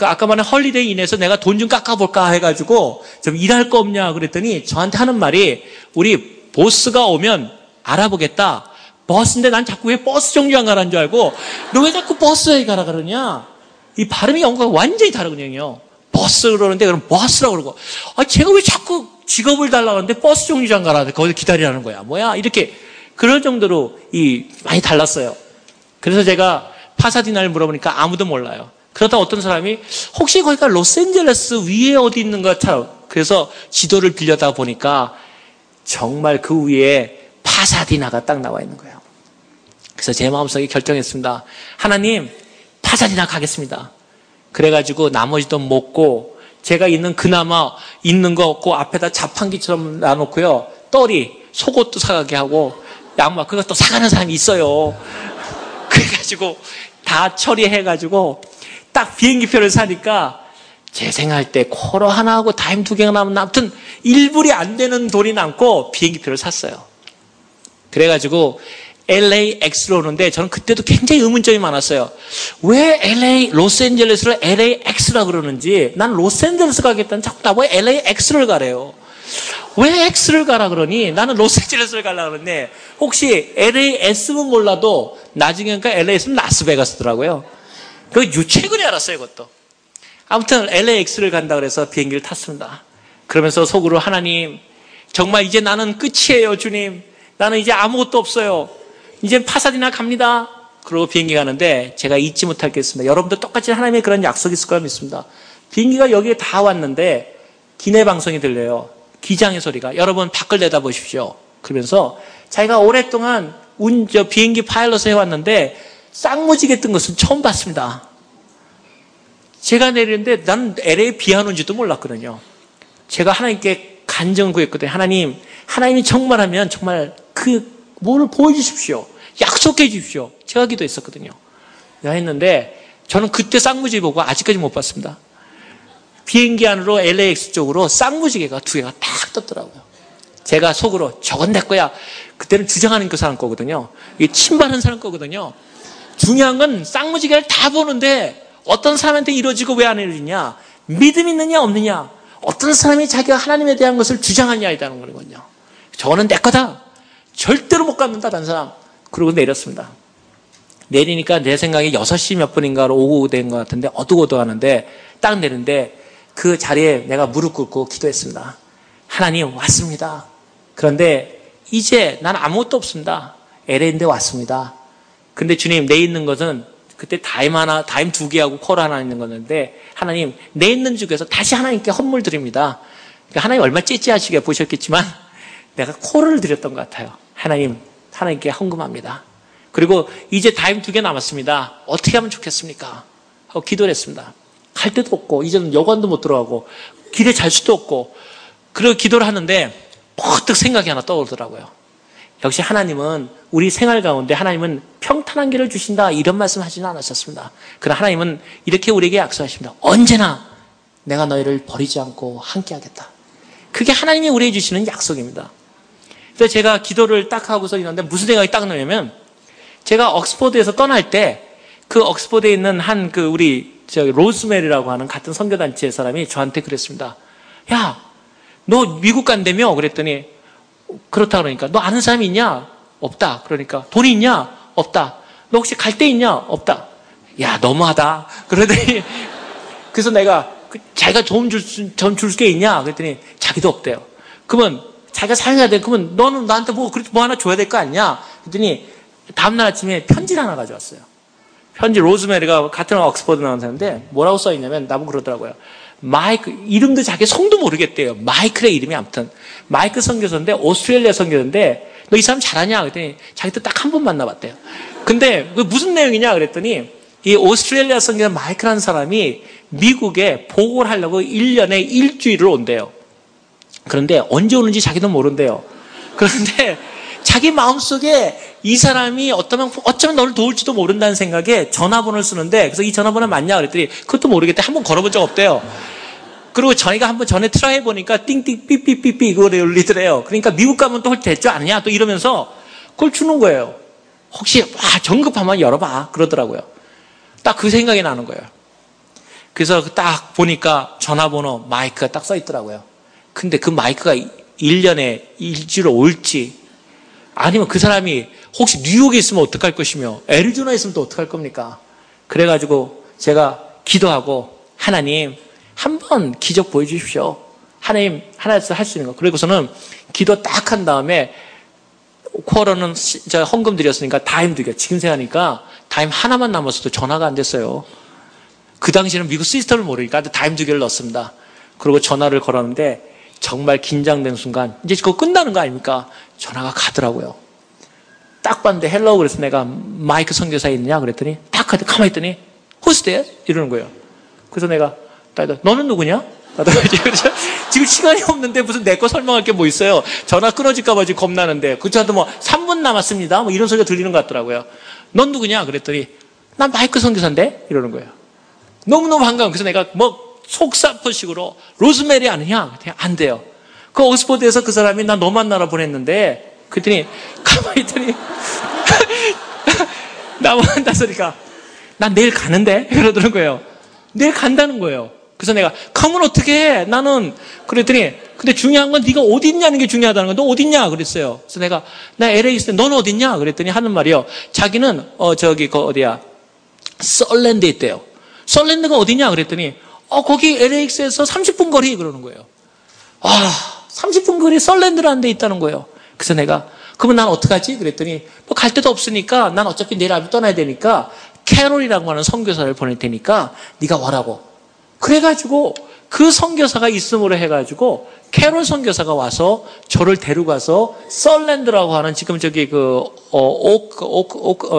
아까 말한 헐리데이 인에서 내가 돈 좀 깎아볼까 해가지고 좀 일할 거 없냐 그랬더니 저한테 하는 말이 우리 보스가 오면 알아보겠다. 버스인데 난 자꾸 왜 버스 정류장 가라는 줄 알고 너 왜 자꾸 버스에 가라 그러냐? 이 발음이 영어가 완전히 다르거든요. 버스 그러는데 그럼 버스라고 그러고 제가 왜 자꾸 직업을 달라고 하는데 버스 정류장 가라 거기서 기다리라는 거야. 뭐야? 이렇게 그럴 정도로 많이 달랐어요. 그래서 제가 파사디나를 물어보니까 아무도 몰라요. 그러다 어떤 사람이 혹시 거기가 로스앤젤레스 위에 어디 있는 것처럼 그래서 지도를 빌려다 보니까 정말 그 위에 파사디나가 딱 나와 있는 거예요. 그래서 제 마음속에 결정했습니다. 하나님, 파사디나 가겠습니다. 그래가지고 나머지 돈 먹고 제가 그나마 있는 거 그 앞에다 자판기처럼 놔놓고요. 떨이 속옷도 사가게 하고 양말 그것도 사가는 사람이 있어요. 그래가지고 다 처리해가지고 딱 비행기표를 사니까 제 생각할 때 코로 하나하고 다임 2개가 남은 아무튼 1불이 안 되는 돈이 남고 비행기표를 샀어요. 그래가지고 LAX로 오는데 저는 그때도 굉장히 의문점이 많았어요. 왜 로스앤젤레스를 LAX라 그러는지 난 로스앤젤레스 가겠다는 자꾸 나보고 LAX를 가래요. 왜 X를 가라 그러니 나는 로스앤젤레스를 가려고 그러는데 혹시 LAS는 몰라도 나중에 그러니까 LAS는 라스베가스더라고요. 최근에 알았어요, 그것도. 아무튼 LAX를 간다 그래서 비행기를 탔습니다. 그러면서 속으로 하나님, 정말 이제 나는 끝이에요, 주님. 나는 이제 아무것도 없어요. 이제 파사디나 갑니다. 그러고 비행기 가는데 제가 잊지 못할 게 있습니다. 여러분도 똑같이 하나님의 그런 약속이 있을 거라 믿습니다. 비행기가 여기에 다 왔는데 기내 방송이 들려요. 기장의 소리가. 여러분 밖을 내다보십시오. 그러면서 자기가 오랫동안 비행기 파일럿을 해왔는데 쌍무지개 뜬 것은 처음 봤습니다. 제가 내리는데 난 LA 비 안 온지도 몰랐거든요. 제가 하나님께 간증을 구했거든요. 하나님이 정말하면 정말 뭐를 보여주십시오. 약속해 주십시오. 제가 기도했었거든요. 했는데 저는 그때 쌍무지개 보고 아직까지 못 봤습니다. 비행기 안으로 LAX 쪽으로 쌍무지개가 2개가 딱 떴더라고요. 제가 속으로 저건 내 거야. 그때는 주장하는 그 사람 거거든요. 이게 침반하는 사람 거거든요. 중요한 건 쌍무지개를 다 보는데 어떤 사람한테 이루어지고 왜 안 이루어지냐? 믿음 있느냐 없느냐? 어떤 사람이 자기가 하나님에 대한 것을 주장하냐에 대한 거거든요. 저거는 내 거다. 절대로 못 갖는다, 다른 사람. 그러고 내렸습니다. 내리니까 내 생각에 6시 몇 분인가로 오후 된 것 같은데 어둑어둑하는데 딱 내리는데 그 자리에 내가 무릎 꿇고 기도했습니다. 하나님 왔습니다. 그런데 이제 난 아무것도 없습니다. LA인데 왔습니다. 근데 주님 내 있는 것은 그때 다임 2개하고 콜 하나 있는 거였는데 하나님 내 있는 중에서 다시 하나님께 헌물 드립니다. 그러니까 하나님 얼마나 째째하시게 보셨겠지만 내가 콜을 드렸던 것 같아요. 하나님께 헌금합니다. 그리고 이제 다임 2개 남았습니다. 어떻게 하면 좋겠습니까? 하고 기도를 했습니다. 갈 데도 없고 이제는 여관도 못 들어가고 길에 잘 수도 없고 그리고 기도를 하는데 퍼뜩 생각이 하나 떠오르더라고요. 역시 하나님은 우리 생활 가운데 하나님은 평탄한 길을 주신다 이런 말씀 하지는 않으셨습니다. 그러나 하나님은 이렇게 우리에게 약속하십니다. 언제나 내가 너희를 버리지 않고 함께 하겠다. 그게 하나님이 우리에게 주시는 약속입니다. 그래서 제가 기도를 딱 하고서 있는데 무슨 생각이 딱 나냐면 제가 옥스퍼드에서 떠날 때 그 옥스퍼드에 있는 우리 로즈메리라고 하는 같은 선교단체 사람이 저한테 그랬습니다. 야, 너 미국 간다며? 그랬더니 그렇다 그러니까 너 아는 사람이 있냐? 없다. 그러니까 돈이 있냐? 없다. 너 혹시 갈 데 있냐? 없다. 야, 너무하다. 그러더니 그래서 내가 자기가 좀 줄 게 있냐? 그랬더니 자기도 없대요. 그러면 자기가 사용해야 돼. 그러면 너는 나한테 뭐 하나 줘야 될 거 아니냐? 그랬더니 다음날 아침에 편지를 하나 가져왔어요. 편지 로즈메리가 같은 옥스퍼드 나온 사람인데 뭐라고 써있냐면 나보고 그러더라고요. 마이크, 이름도 자기 성도 모르겠대요. 마이클의 이름이 아무튼. 마이클 선교사인데 오스트레일리아 선교사인데 너 이 사람 잘하냐? 그랬더니 자기도 딱 한 번 만나봤대요. 근데 무슨 내용이냐? 그랬더니 이 오스트레일리아 선교사 마이클이라는 사람이 미국에 보고를 하려고 1년에 일주일을 온대요. 그런데 언제 오는지 자기도 모른대요. 그런데 자기 마음속에 이 사람이 어쩌면 너를 도울지도 모른다는 생각에 전화번호를 쓰는데 그래서 이 전화번호 맞냐? 그랬더니 그것도 모르겠대. 한번 걸어본 적 없대요. 그리고 저희가 한번 전에 트라이 해보니까 띵띵 삐삐삐삐 이거를 울리더래요. 그러니까 미국 가면 또 됐죠 않느냐? 또 이러면서 그걸 주는 거예요. 혹시 정급 한번 열어봐 그러더라고요. 딱 그 생각이 나는 거예요. 그래서 딱 보니까 전화번호 마이크가 딱 써 있더라고요. 근데 그 마이크가 1년에 일주일에 올지 아니면 그 사람이 혹시 뉴욕에 있으면 어떡할 것이며 애리조나에 있으면 또 어떡할 겁니까? 그래가지고 제가 기도하고 하나님 한번 기적 보여주십시오. 하나님 하나에서 할 수 있는 거. 그리고서는 기도 딱 한 다음에 쿼러는 제가 헌금 드렸으니까 다임 드려. 지금 생각하니까 다임 하나만 남았어도 전화가 안 됐어요. 그 당시에는 미국 시스템을 모르니까 다임 2개를 넣었습니다. 그리고 전화를 걸었는데 정말 긴장된 순간 이제 그거 끝나는 거 아닙니까? 전화가 가더라고요. 딱 봤는데 헬로우 그래서 내가 마이크 선교사에 있느냐 그랬더니 딱 가만히 있더니 Who's there? 이러는 거예요. 그래서 내가 너는 누구냐? 지금 시간이 없는데 무슨 내 거 설명할 게 뭐 있어요. 전화 끊어질까 봐 지금 겁나는데 그쳐도 뭐 3분 남았습니다. 뭐 이런 소리가 들리는 것 같더라고요. 넌 누구냐? 그랬더니 난 마이크 선교사인데? 이러는 거예요. 너무너무 반가워. 그래서 내가 뭐 속사포식으로 로즈메리 아느냐? 안 돼요. 그 옥스퍼드에서 그 사람이 나 너 만나러 보냈는데 그랬더니 가만히 있더니 나 만나서니까 난 내일 가는데? 그러더는 거예요. 내일 간다는 거예요. 그래서 내가 가면 어떻게 해? 나는 그랬더니 근데 중요한 건 네가 어디 있냐는 게 중요하다는 거야. 너 어디 있냐? 그랬어요. 그래서 내가 나 LA 있을 때 너는 어디 있냐? 그랬더니 하는 말이요. 자기는 어디야? 썰랜드에 있대요. 썰랜드가 어디냐? 그랬더니 거기 LAX에서 30분 거리 그러는 거예요. 30분 거리 썰랜드라는 데 있다는 거예요. 그래서 내가 그러면 난 어떡하지? 그랬더니 뭐 갈 데도 없으니까 난 어차피 내일 아침에 떠나야 되니까 캐롤이라고 하는 선교사를 보낼 테니까 네가 와라고. 그래가지고 그 선교사가 있음으로 해가지고 캐롤 선교사가 와서 저를 데려가서 썰랜드라고 하는 지금 저기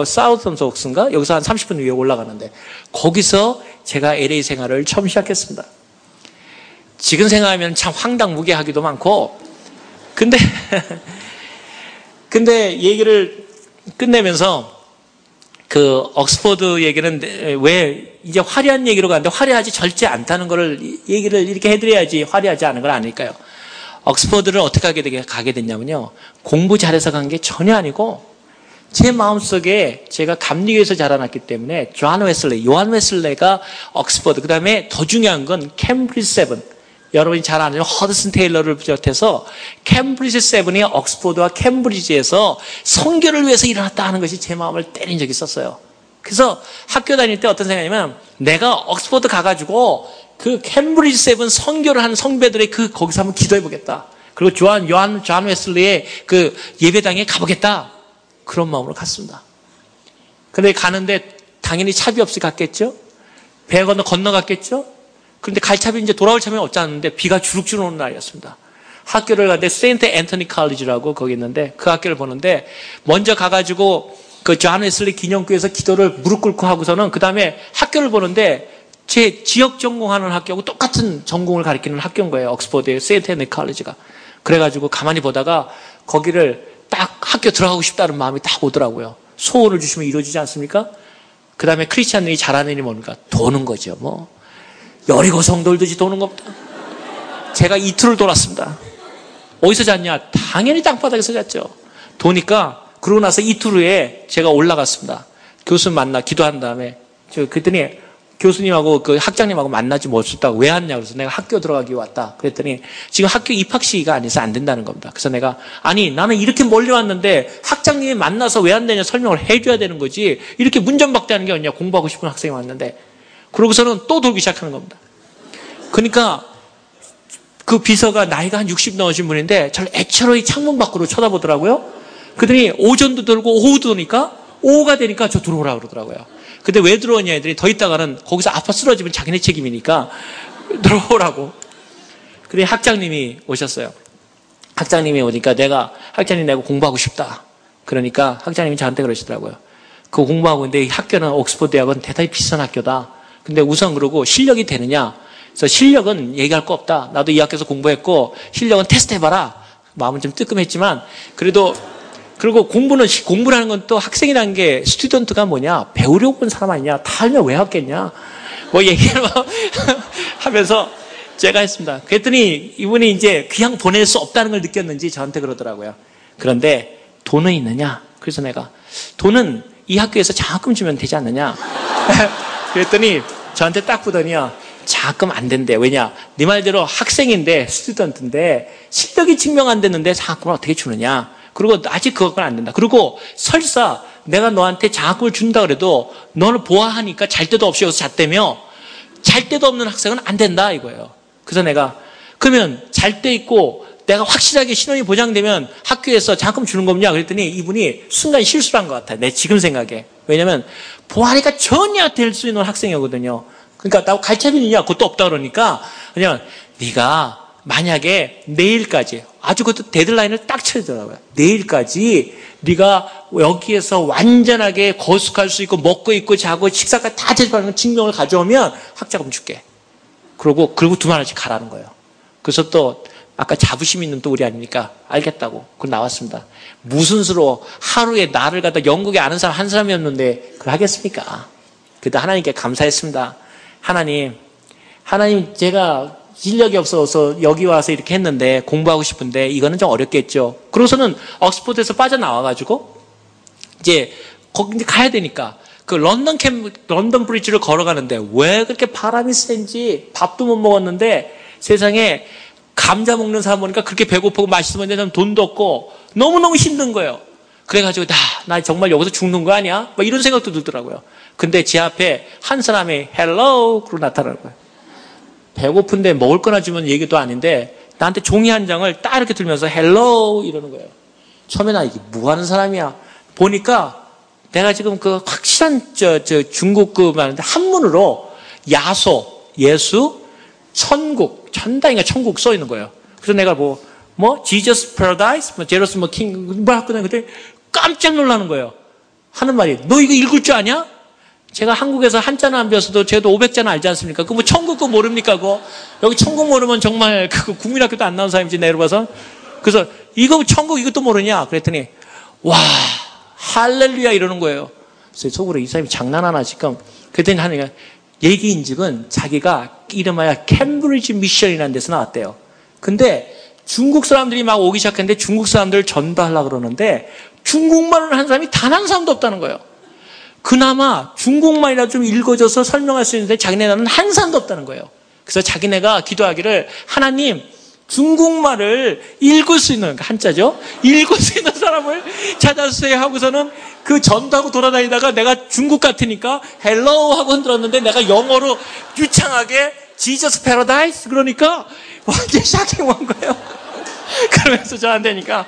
사우턴 옥스인가? 여기서 한 30분 위에 올라가는데 거기서 제가 LA 생활을 처음 시작했습니다. 지금 생각하면 참 황당무계하기도 많고 근데 얘기를 끝내면서 그 옥스퍼드 얘기는 왜 이제 화려한 얘기로 가는데 화려하지 절대 않다는 거를 얘기를 이렇게 해드려야지 화려하지 않은 걸 아닐까요? 옥스퍼드를 어떻게 가게 됐냐면요. 공부 잘해서 간 게 전혀 아니고 제 마음속에 제가 감리교에서 자라났기 때문에 요한 웨슬레가 옥스퍼드 그 다음에 더 중요한 건 캠브리지 세븐 여러분이 잘 아는 허드슨 테일러를 비롯해서 캠브리지 세븐이 옥스퍼드와 캠브리지에서 선교를 위해서 일어났다 하는 것이 제 마음을 때린 적이 있었어요. 그래서 학교 다닐 때 어떤 생각이냐면 내가 옥스퍼드 가가지고 그 캠브리지 세븐 선교를 하는 성배들의 거기서 한번 기도해 보겠다. 그리고 존 웨슬리의 그 예배당에 가보겠다. 그런 마음으로 갔습니다. 근데 가는데 당연히 차비 없이 갔겠죠? 배 건너갔겠죠? 그런데 갈 차비 이제 돌아올 차비는 없지 않는데 비가 주룩주룩 오는 날이었습니다. 학교를 가는데 세인트 앤토니 칼리지라고 거기 있는데 그 학교를 보는데 먼저 가가지고 그 존 웨슬리 기념교회에서 기도를 무릎 꿇고 하고서는 그 다음에 학교를 보는데 제 지역 전공하는 학교하고 똑같은 전공을 가리키는 학교인 거예요. 옥스퍼드의 세인트 앤토니 칼리지가. 그래가지고 가만히 보다가 거기를 딱 학교 들어가고 싶다는 마음이 딱 오더라고요. 소원을 주시면 이루어지지 않습니까? 그 다음에 크리스찬들이 잘하는 일이 뭡니까? 도는 거죠. 뭐 여리고 성 돌듯이 도는 것보다 제가 이틀을 돌았습니다. 어디서 잤냐? 당연히 땅바닥에서 잤죠. 도니까 그러고 나서 이틀 후에 제가 올라갔습니다. 교수님 만나 기도한 다음에 그랬더니 교수님하고 그 학장님하고 만나지 못했다고 왜 왔냐 그래서 내가 학교 들어가기 왔다 그랬더니 지금 학교 입학 시기가 아니어서 안 된다는 겁니다. 그래서 내가 아니 나는 이렇게 멀리 왔는데 학장님이 만나서 왜 안 되냐 설명을 해줘야 되는 거지 이렇게 문전박대하는 게 아니냐 공부하고 싶은 학생이 왔는데 그러고서는 또 돌기 시작하는 겁니다. 그러니까 그 비서가 나이가 한 60 넘으신 분인데 저를 애처로이 창문 밖으로 쳐다보더라고요. 그러더니 오전도 돌고 오후도 도니까 오후가 되니까 저 들어오라 그러더라고요. 근데 왜 들어오냐 애들이 더 있다가는 거기서 아파 쓰러지면 자기네 책임이니까 들어오라고. 그래 학장님이 오셨어요. 학장님이 오니까 학장님 내가 공부하고 싶다. 그러니까 학장님이 저한테 그러시더라고요. 그거 공부하고 있는데 이 학교는 옥스퍼드 대학은 대단히 비싼 학교다. 근데 우선 그러고 실력이 되느냐? 그래서 실력은 얘기할 거 없다. 나도 이 학교에서 공부했고 실력은 테스트해봐라. 마음은 좀 뜨끔했지만 그래도 그리고 공부라는 건 또 학생이라는 게 스튜던트가 뭐냐? 배우려고 온 사람 아니냐? 다 알면 왜 왔겠냐? 뭐 얘기를 하면서 제가 했습니다. 그랬더니 이분이 이제 그냥 보낼 수 없다는 걸 느꼈는지 저한테 그러더라고요. 그런데 돈은 있느냐? 그래서 내가 돈은 이 학교에서 장학금 주면 되지 않느냐? 그랬더니 저한테 딱 보더니요. 장학금 안 된대. 왜냐? 네 말대로 학생인데 스튜던트인데 실력이 증명 안 됐는데 장학금을 어떻게 주느냐? 그리고 아직 그건 안 된다. 그리고 설사 내가 너한테 장학금을 준다 그래도 너를 보아하니까 잘 데도 없이 여기서 잤다며 잘 데도 없는 학생은 안 된다 이거예요. 그래서 내가 그러면 잘 데 있고 내가 확실하게 신원이 보장되면 학교에서 장학금 주는 겁냐? 그랬더니 이분이 순간 실수를 한 것 같아요. 내 지금 생각에. 왜냐면 보아하니까 전혀 될 수 있는 학생이거든요. 그러니까 나하고 갈차비느냐? 그것도 없다 그러니까 그냥 네가 만약에 내일까지 아주 그것도 데드라인을 딱 쳐주더라고요. 내일까지 네가 여기에서 완전하게 거숙할 수 있고 먹고 있고 자고 식사까지 다 제출하는 증명을 가져오면 학자금 줄게. 그리고 두 만 원씩 가라는 거예요. 그래서 또 아까 자부심 있는 또 우리 아닙니까? 알겠다고. 그걸 나왔습니다. 무슨 수로 하루에 나를 갖다 영국에 아는 사람 한 사람이었는데 그걸 하겠습니까? 그래도 하나님께 감사했습니다. 하나님 제가 실력이 없어서 여기 와서 이렇게 했는데 공부하고 싶은데 이거는 좀 어렵겠죠. 그러고서는 옥스퍼드에서 빠져나와가지고 이제 거기 이제 가야 되니까 그 런던 브리지를 걸어가는데 왜 그렇게 바람이 센지 밥도 못 먹었는데 세상에 감자 먹는 사람 보니까 그렇게 배고프고 맛있으면 돈도 없고 너무너무 힘든 거예요. 그래가지고 나 정말 여기서 죽는 거 아니야? 막 이런 생각도 들더라고요. 근데 제 앞에 한 사람이 헬로우 그러고 나타나는 거예요. 배고픈데 먹을 거나 주면 얘기도 아닌데 나한테 종이 한 장을 딱 이렇게 들면서 헬로우 이러는 거예요. 처음에 나 이게 뭐 하는 사람이야? 보니까 내가 지금 그 확실한 중국 그 말인데 한문으로 야소, 예수, 천국, 천당인가 천국 써 있는 거예요. 그래서 내가 Jesus Paradise, 제로스 킹, 했거든. 그때 깜짝 놀라는 거예요. 하는 말이, 너 이거 읽을 줄 아냐? 제가 한국에서 한자는 안 배웠어도 제도 500자는 알지 않습니까? 그거 천국 거 모릅니까? 그거? 여기 천국 모르면 정말 국민학교도 안 나온 사람이지, 내려봐서. 그래서 이거 천국 이것도 모르냐? 그랬더니, 와, 할렐루야 이러는 거예요. 그래서 속으로 이 사람이 장난하나 지금. 그랬더니 하니까 얘기인즉은 자기가 이름하여 캠브리지 미션이라는 데서 나왔대요. 근데 중국 사람들이 막 오기 시작했는데 중국 사람들을 전도하려고 그러는데 중국말을 하는 사람이 단 한 사람도 없다는 거예요. 그나마 중국말이라도 좀 읽어줘서 설명할 수 있는데 자기네는 한 사람도 없다는 거예요. 그래서 자기네가 기도하기를 하나님 중국말을 읽을 수 있는 한자죠. 읽을 수 있는 사람을 찾아주세요 하고서는 그 전도하고 돌아다니다가 내가 중국 같으니까 헬로우 하고 흔들었는데 내가 영어로 유창하게 Jesus Paradise 그러니까 완전 샤킹한 거예요. 그러면서 저한테니까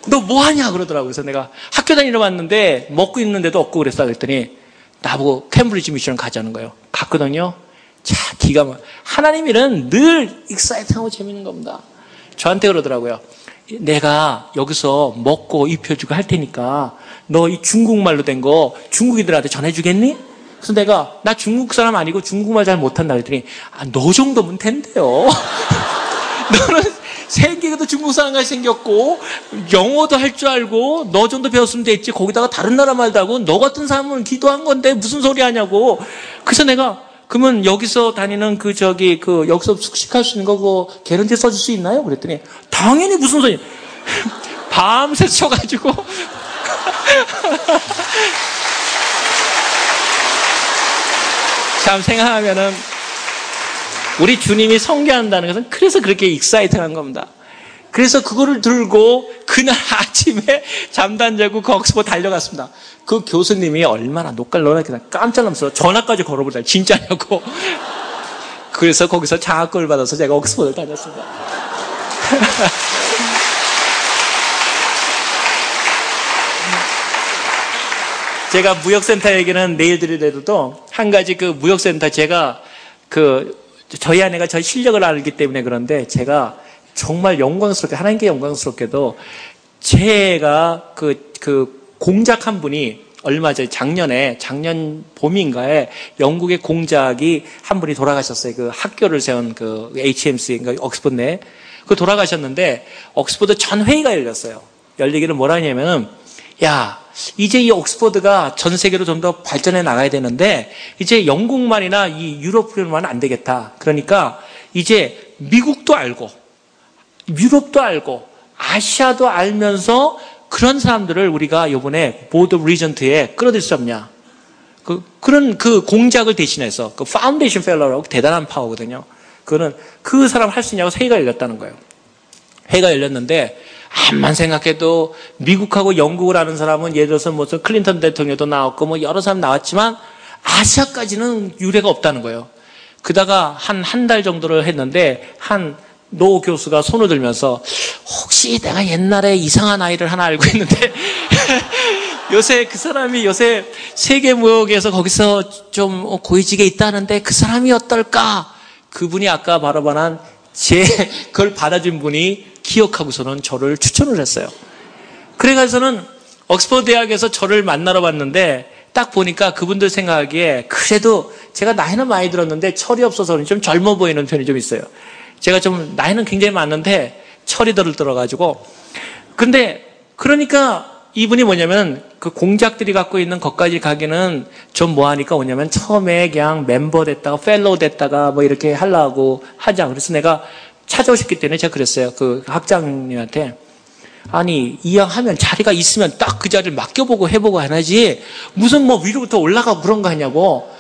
너 뭐하냐 그러더라고요. 그래서 내가 학교 다니러 왔는데 먹고 있는데도 없고 그랬어. 그랬더니 나보고 캠브리지 미션 가자는 거예요. 갔거든요. 자, 기가 막 하나님 일은 늘 익사이팅하고 재밌는 겁니다. 저한테 그러더라고요. 내가 여기서 먹고 입혀주고 할 테니까 너 이 중국말로 된 거 중국인들한테 전해주겠니? 그래서 내가 나 중국 사람 아니고 중국말 잘 못한다 그랬더니 너 정도면 된대요. 너는 생기기도 중국 사람같이 생겼고 영어도 할 줄 알고 너 정도 배웠으면 됐지 거기다가 다른 나라 말도 하고 너 같은 사람은 기도한 건데 무슨 소리 하냐고. 그래서 내가 그러면 여기서 다니는 여기서 숙식할 수 있는 거 그거 개런티 써줄 수 있나요? 그랬더니 당연히 무슨 소리. 밤새 쳐가지고 참 생각하면은 우리 주님이 선교한다는 것은 그래서 그렇게 익사이팅한 겁니다. 그래서 그거를 들고 그날 아침에 잠도 안 자고 그 옥스퍼드 달려갔습니다. 그 교수님이 얼마나 녹갈노랗게 깜짝 놀라서 전화까지 걸어보다 진짜냐고. 그래서 거기서 장학금을 받아서 제가 옥스퍼드를 다녔습니다. 제가 무역센터 얘기는 내일 드리더라도 한 가지 그 무역센터 제가 저희 아내가 저희 실력을 알기 때문에 그런데 제가 정말 영광스럽게 하나님께 영광스럽게도 제가 그 공작 한 분이 얼마 전에 작년 봄인가에 영국의 공작이 한 분이 돌아가셨어요. 그 학교를 세운 그 HMC 그러니까 옥스퍼드 내 그 돌아가셨는데 옥스퍼드 전 회의가 열렸어요. 열리기를 뭐라 하냐면은 야 이제 이 옥스퍼드가 전 세계로 좀 더 발전해 나가야 되는데 이제 영국만이나 이 유럽만 안 되겠다. 그러니까 이제 미국도 알고 유럽도 알고 아시아도 알면서 그런 사람들을 우리가 이번에 보드 오브 리전트에 끌어들일 수 없냐. 그런 공작을 대신해서, 파운데이션 펠로라고 대단한 파워거든요. 그거는 그 사람 할 수 있냐고 회의가 열렸다는 거예요. 회의가 열렸는데, 암만 생각해도 미국하고 영국을 아는 사람은 예를 들어서 무슨 클린턴 대통령도 나왔고 여러 사람 나왔지만 아시아까지는 유례가 없다는 거예요. 그다가 한 달 정도를 했는데 노 교수가 손을 들면서 혹시 내가 옛날에 이상한 아이를 하나 알고 있는데 요새 그 사람이 요새 세계무역에서 거기서 좀 고위직에 있다는데 그 사람이 어떨까? 그분이 아까 바로 말한 그걸 받아준 분이 기억하고서는 저를 추천을 했어요. 그래가지고는 옥스퍼드 대학에서 저를 만나러 봤는데 딱 보니까 그분들 생각하기에 그래도 제가 나이는 많이 들었는데 철이 없어서 좀 젊어 보이는 편이 좀 있어요. 제가 좀 나이는 굉장히 많은데 철이 들어가지고. 근데 그러니까 이분이 뭐냐면 그 공작들이 갖고 있는 것까지 가기는 좀 뭐하니까 뭐냐면 처음에 그냥 멤버 됐다가 펠로우 됐다가 이렇게 하려고 하자. 그래서 내가 찾아오셨기 때문에 제가 그랬어요. 그 학장님한테. 아니 이왕하면 자리가 있으면 딱 그 자리를 맡겨보고 해보고 하나지 무슨 위로부터 올라가고 그런 거 하냐고.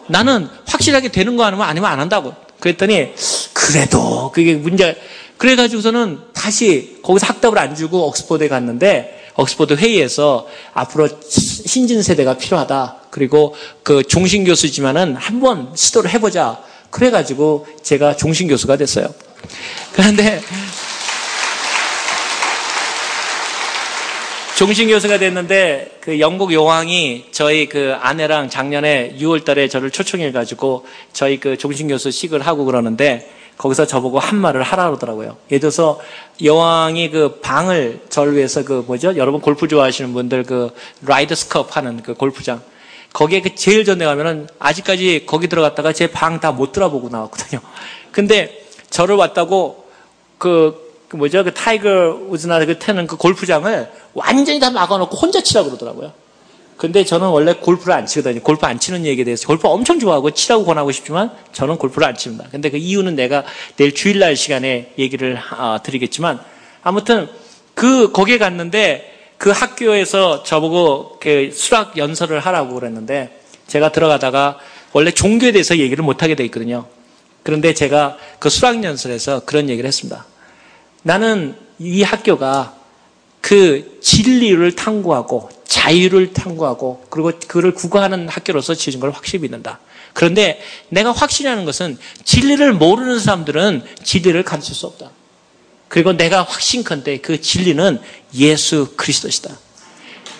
나는 확실하게 되는 거 아니면 안 한다고. 그랬더니 그래도 그게 문제. 그래가지고서는 다시 거기서 학답을 안 주고 옥스퍼드에 갔는데 옥스퍼드 회의에서 앞으로 신진 세대가 필요하다. 그리고 그 종신 교수지만은 한번 시도를 해보자. 그래가지고 제가 종신 교수가 됐어요. 그런데 종신 교수가 됐는데 그 영국 여왕이 저희 그 아내랑 작년에 6월 달에 저를 초청해가지고 저희 그 종신 교수식을 하고 그러는데 거기서 저보고 한 말을 하라 그러더라고요. 예를 들어서 여왕이 그 방을 저를 위해서 여러분 골프 좋아하시는 분들 그 라이더스 컵 하는 그 골프장. 거기에 그 제일 전에 가면은 아직까지 거기 들어갔다가 제 방 다 못 들어보고 나왔거든요. 근데 저를 왔다고 그 타이거 우즈나 그 태는 그 골프장을 완전히 다 막아놓고 혼자 치라고 그러더라고요. 근데 저는 원래 골프를 안 치거든요. 골프 안 치는 얘기에 대해서 골프 엄청 좋아하고 치라고 권하고 싶지만 저는 골프를 안 칩니다. 근데 그 이유는 내가 내일 주일날 시간에 얘기를 드리겠지만 아무튼 거기에 갔는데 그 학교에서 저보고 그 수학 연설을 하라고 그랬는데 제가 들어가다가 원래 종교에 대해서 얘기를 못 하게 돼 있거든요. 그런데 제가 그 수학 연설에서 그런 얘기를 했습니다. 나는 이 학교가 그 진리를 탐구하고 자유를 탐구하고 그리고 그를 구가하는 학교로서 지은 걸 확실히 믿는다. 그런데 내가 확실히 하는 것은 진리를 모르는 사람들은 진리를 가르칠 수 없다. 그리고 내가 확신컨대 그 진리는 예수 그리스도시다.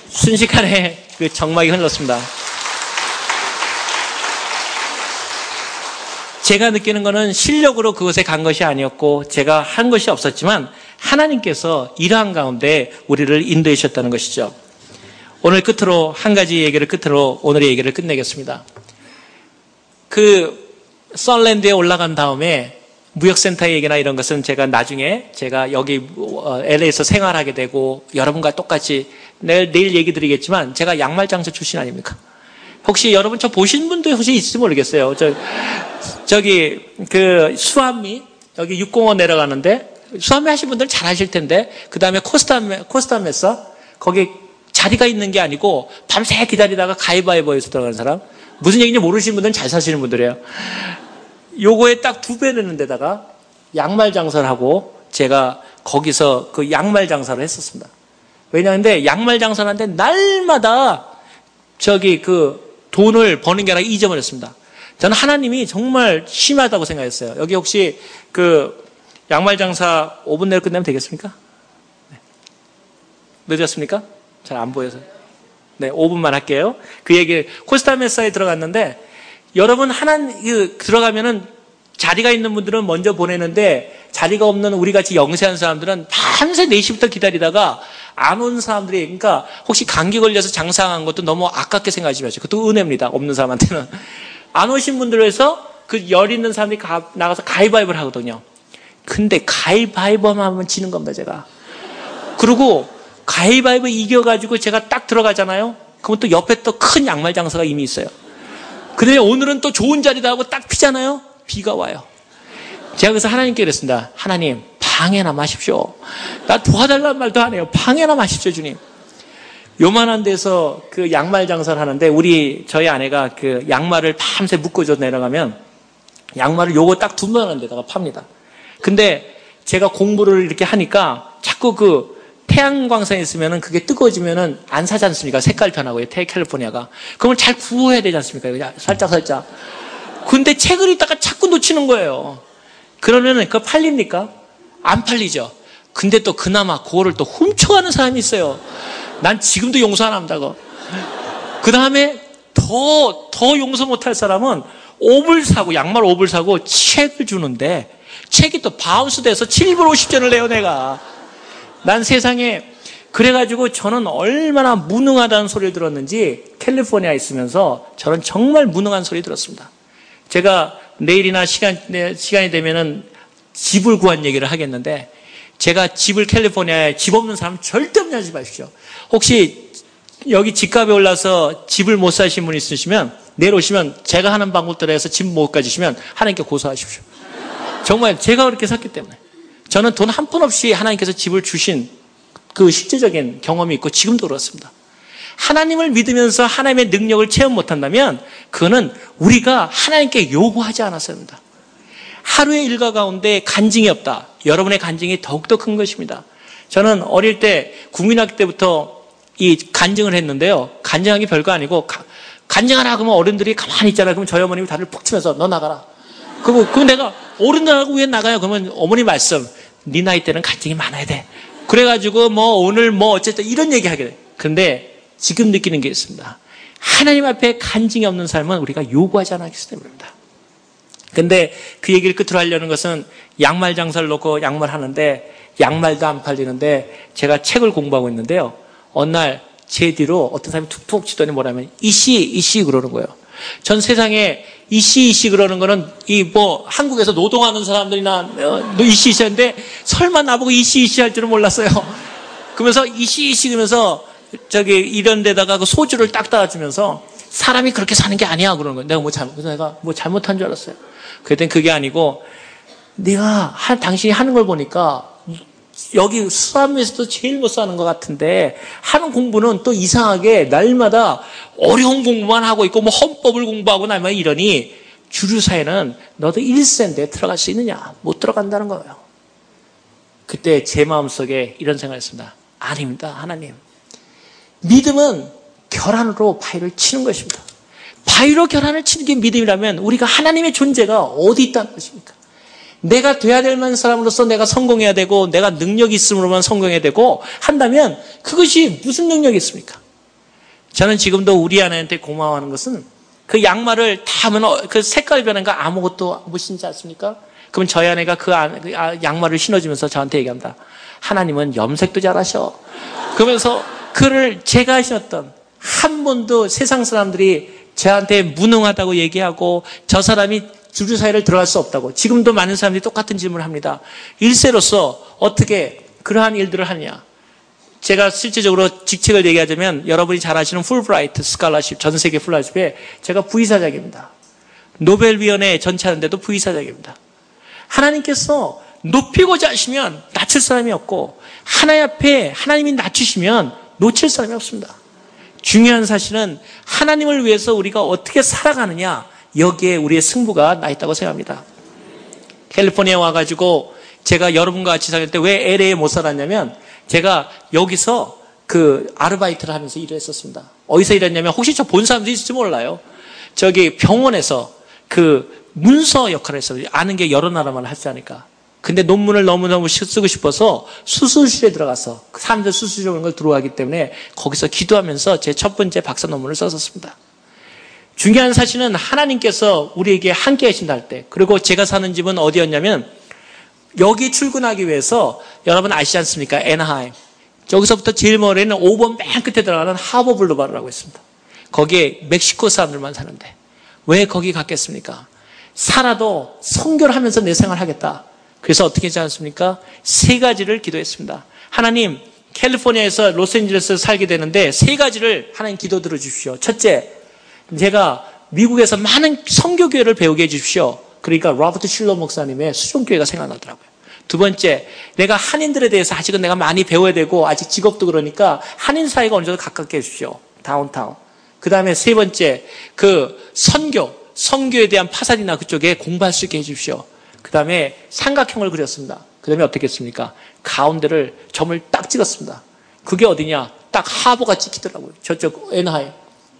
순식간에 그 정막이 흘렀습니다. 제가 느끼는 것은 실력으로 그것에 간 것이 아니었고 제가 한 것이 없었지만 하나님께서 이러한 가운데 우리를 인도해 주셨다는 것이죠. 오늘 끝으로 한 가지 얘기를 끝으로 오늘의 얘기를 끝내겠습니다. 그 썬랜드에 올라간 다음에 무역센터 얘기나 이런 것은 제가 나중에 제가 여기 LA에서 생활하게 되고 여러분과 똑같이 내일 얘기 드리겠지만 제가 양말장사 출신 아닙니까? 혹시 여러분 저 보신 분도 혹시 있을지 모르겠어요. 저기 그 수암리 여기 6공원 내려가는데 수암리 하신 분들은 잘 아실 텐데 그 다음에 코스타메사 거기 자리가 있는 게 아니고 밤새 기다리다가 가위바위보에서 들어가는 사람 무슨 얘기인지 모르시는 분들은 잘 사시는 분들이에요. 요거에 딱 2배 내는 데다가 양말 장사를 하고 제가 거기서 그 양말 장사를 했었습니다. 왜냐하면 양말 장사를 하는데 날마다 그 돈을 버는 게 아니라 이점을 했습니다. 저는 하나님이 정말 심하다고 생각했어요. 여기 혹시 그 양말 장사 5분 내로 끝내면 되겠습니까? 네. 늦었습니까? 잘 안 보여서. 네, 5분만 할게요. 그 얘기, 코스타메사에 들어갔는데, 여러분 들어가면은 자리가 있는 분들은 먼저 보내는데, 자리가 없는 우리 같이 영세한 사람들은 밤새 4시부터 기다리다가 안 온 사람들이, 그러니까 혹시 감기 걸려서 장사한 것도 너무 아깝게 생각하지 마세요. 그것도 은혜입니다. 없는 사람한테는. 안 오신 분들을 해서 그 열 있는 사람들이 나가서 가위바위보를 하거든요. 근데 가위바위보만 하면 지는 겁니다, 제가. 그리고 가위바위보 이겨가지고 제가 딱 들어가잖아요. 그러면 또 옆에 또 큰 양말 장사가 이미 있어요. 근데 오늘은 또 좋은 자리다 하고 딱 피잖아요. 비가 와요. 제가 그래서 하나님께 그랬습니다. 하나님, 방해나 마십시오. 나 도와달라는 말도 안 해요. 방해나 마십시오, 주님. 요만한 데서 그 양말 장사를 하는데 저희 아내가 그 양말을 밤새 묶어줘 내려가면 양말을 요거 딱 2만 원 데다가 팝니다. 근데 제가 공부를 이렇게 하니까 자꾸 그 태양광선에 있으면은 그게 뜨거워지면은 안 사지 않습니까? 색깔 변하고요. 캘리포니아가. 그걸 잘 구워야 되지 않습니까? 그냥 살짝. 근데 책을 읽다가 자꾸 놓치는 거예요. 그러면은 그거 팔립니까? 안 팔리죠. 근데 또 그나마 그거를 또 훔쳐가는 사람이 있어요. 난 지금도 용서 안 합니다. 그 다음에 더 용서 못할 사람은 양말 옵을 사고 책을 주는데 책이 또 바운스 돼서 7불 50전을 내요, 내가. 난 세상에, 그래가지고 저는 얼마나 무능하다는 소리를 들었는지 캘리포니아에 있으면서 저는 정말 무능한 소리 들었습니다. 제가 내일이나 시간이 되면은 집을 구한 얘기를 하겠는데, 제가 집을 캘리포니아에 집 없는 사람 절대 없냐지 마십시오. 혹시 여기 집값에 올라서 집을 못 사신 분 있으시면 내일 오시면 제가 하는 방법대로 해서 집 못 가지시면 하나님께 고소하십시오. 정말 제가 그렇게 샀기 때문에. 저는 돈 한 푼 없이 하나님께서 집을 주신 그 실제적인 경험이 있고 지금도 그렇습니다. 하나님을 믿으면서 하나님의 능력을 체험 못한다면 그거는 우리가 하나님께 요구하지 않았어야 합니다. 하루의 일과 가운데 간증이 없다. 여러분의 간증이 더욱더 큰 것입니다. 저는 어릴 때 국민학교 때부터 이 간증을 했는데요. 간증하기 별거 아니고 간증하라 그러면 어른들이 가만히 있잖아요. 그럼 저희 어머님이 다리를 푹 치면서 너 나가라. 그럼 내가 어른들하고 왜 나가요? 그러면 어머니 말씀, 네 나이 때는 간증이 많아야 돼. 그래가지고 오늘 어쨌든 이런 얘기 하게 돼. 그런데 지금 느끼는 게 있습니다. 하나님 앞에 간증이 없는 삶은 우리가 요구하지 않았기 때문입니다. 근데 그 얘기를 끝으로 하려는 것은 양말 장사를 놓고 양말 하는데 양말도 안 팔리는데 제가 책을 공부하고 있는데요. 어느 날 제 뒤로 어떤 사람이 툭툭 치더니 뭐라면 이씨 그러는 거예요. 전 세상에 이씨 그러는 거는 한국에서 노동하는 사람들이나 이씨인데 설마 나보고 이씨 할 줄은 몰랐어요. 그러면서 이씨 그러면서 이런 데다가 그 소주를 딱 따라주면서 사람이 그렇게 사는 게 아니야 그러는 거예요. 내가 잘못한 줄 알았어요. 그랬더니 그게 아니고 당신이 하는 걸 보니까 여기 수학에서도 제일 못 사는 것 같은데 하는 공부는 또 이상하게 날마다 어려운 공부만 하고 있고 헌법을 공부하고 날마다 이러니 주류사회는 너도 1세인데 들어갈 수 있느냐? 못 들어간다는 거예요. 그때 제 마음속에 이런 생각을 했습니다. 아닙니다. 하나님. 믿음은 결안으로 바위를 치는 것입니다. 바위로 결안을 치는 게 믿음이라면 우리가 하나님의 존재가 어디 있다는 것입니까? 내가 돼야 될 만한 사람으로서 내가 성공해야 되고 내가 능력이 있음으로만 성공해야 되고 한다면 그것이 무슨 능력이 있습니까? 저는 지금도 우리 아내한테 고마워하는 것은 그 양말을 다 하면 그 색깔 변한 거 아무것도 못 신지 않습니까? 그럼 저희 아내가 그 양말을 신어주면서 저한테 얘기합니다. 하나님은 염색도 잘하셔. 그러면서 그를 제가 신었던 한 번도 세상 사람들이 저한테 무능하다고 얘기하고 저 사람이 주류사회를 들어갈 수 없다고. 지금도 많은 사람들이 똑같은 질문을 합니다. 1세로서 어떻게 그러한 일들을 하느냐. 제가 실제적으로 직책을 얘기하자면 여러분이 잘 아시는 풀브라이트 스칼라십, 전 세계 풀라십에 제가 부의사장입니다. 노벨위원회 전체하는데도 부의사장입니다. 하나님께서 높이고자 하시면 낮출 사람이 없고 하나님 앞에 하나님이 낮추시면 놓칠 사람이 없습니다. 중요한 사실은 하나님을 위해서 우리가 어떻게 살아가느냐, 여기에 우리의 승부가 나 있다고 생각합니다. 캘리포니아에 와가지고 제가 여러분과 같이 살 때 왜 LA에 못 살았냐면 제가 여기서 그 아르바이트를 하면서 일을 했었습니다. 어디서 일했냐면 혹시 저 본 사람도 있을지 몰라요. 저기 병원에서 그 문서 역할을 했어요. 아는 게 여러 나라만 할 줄 아니까. 근데 논문을 너무너무 쓰고 싶어서 수술실에 들어가서 사람들 수술실 오는 걸 들어가기 때문에 거기서 기도하면서 제 첫 번째 박사 논문을 썼었습니다. 중요한 사실은 하나님께서 우리에게 함께 하신다 할 때, 그리고 제가 사는 집은 어디였냐면 여기 출근하기 위해서 여러분 아시지 않습니까? 애나하임. 여기서부터 제일 멀리는 5번 맨 끝에 들어가는 하버 블루바르라고 있습니다. 거기에 멕시코 사람들만 사는데 왜 거기 갔겠습니까? 살아도 선교를 하면서 내 생활을 하겠다. 그래서 어떻게 하지 않습니까? 3가지를 기도했습니다. 하나님, 캘리포니아에서 로스앤젤레스에 살게 되는데 3가지를 하나님 기도 들어주십시오. 첫째, 제가 미국에서 많은 선교교회를 배우게 해주십시오. 그러니까 로버트 실러 목사님의 수종교회가 생각나더라고요. 두 번째, 내가 한인들에 대해서 아직은 내가 많이 배워야 되고 아직 직업도 그러니까 한인 사회가 어느 정도 가깝게 해주십시오. 다운타운. 그 다음에 세 번째, 그 선교에 대한 파사리나 그쪽에 공부할 수 있게 해주십시오. 그 다음에 삼각형을 그렸습니다. 그 다음에 어떻게 했습니까? 가운데를 점을 딱 찍었습니다. 그게 어디냐? 딱 하버가 찍히더라고요. 저쪽 애나하임.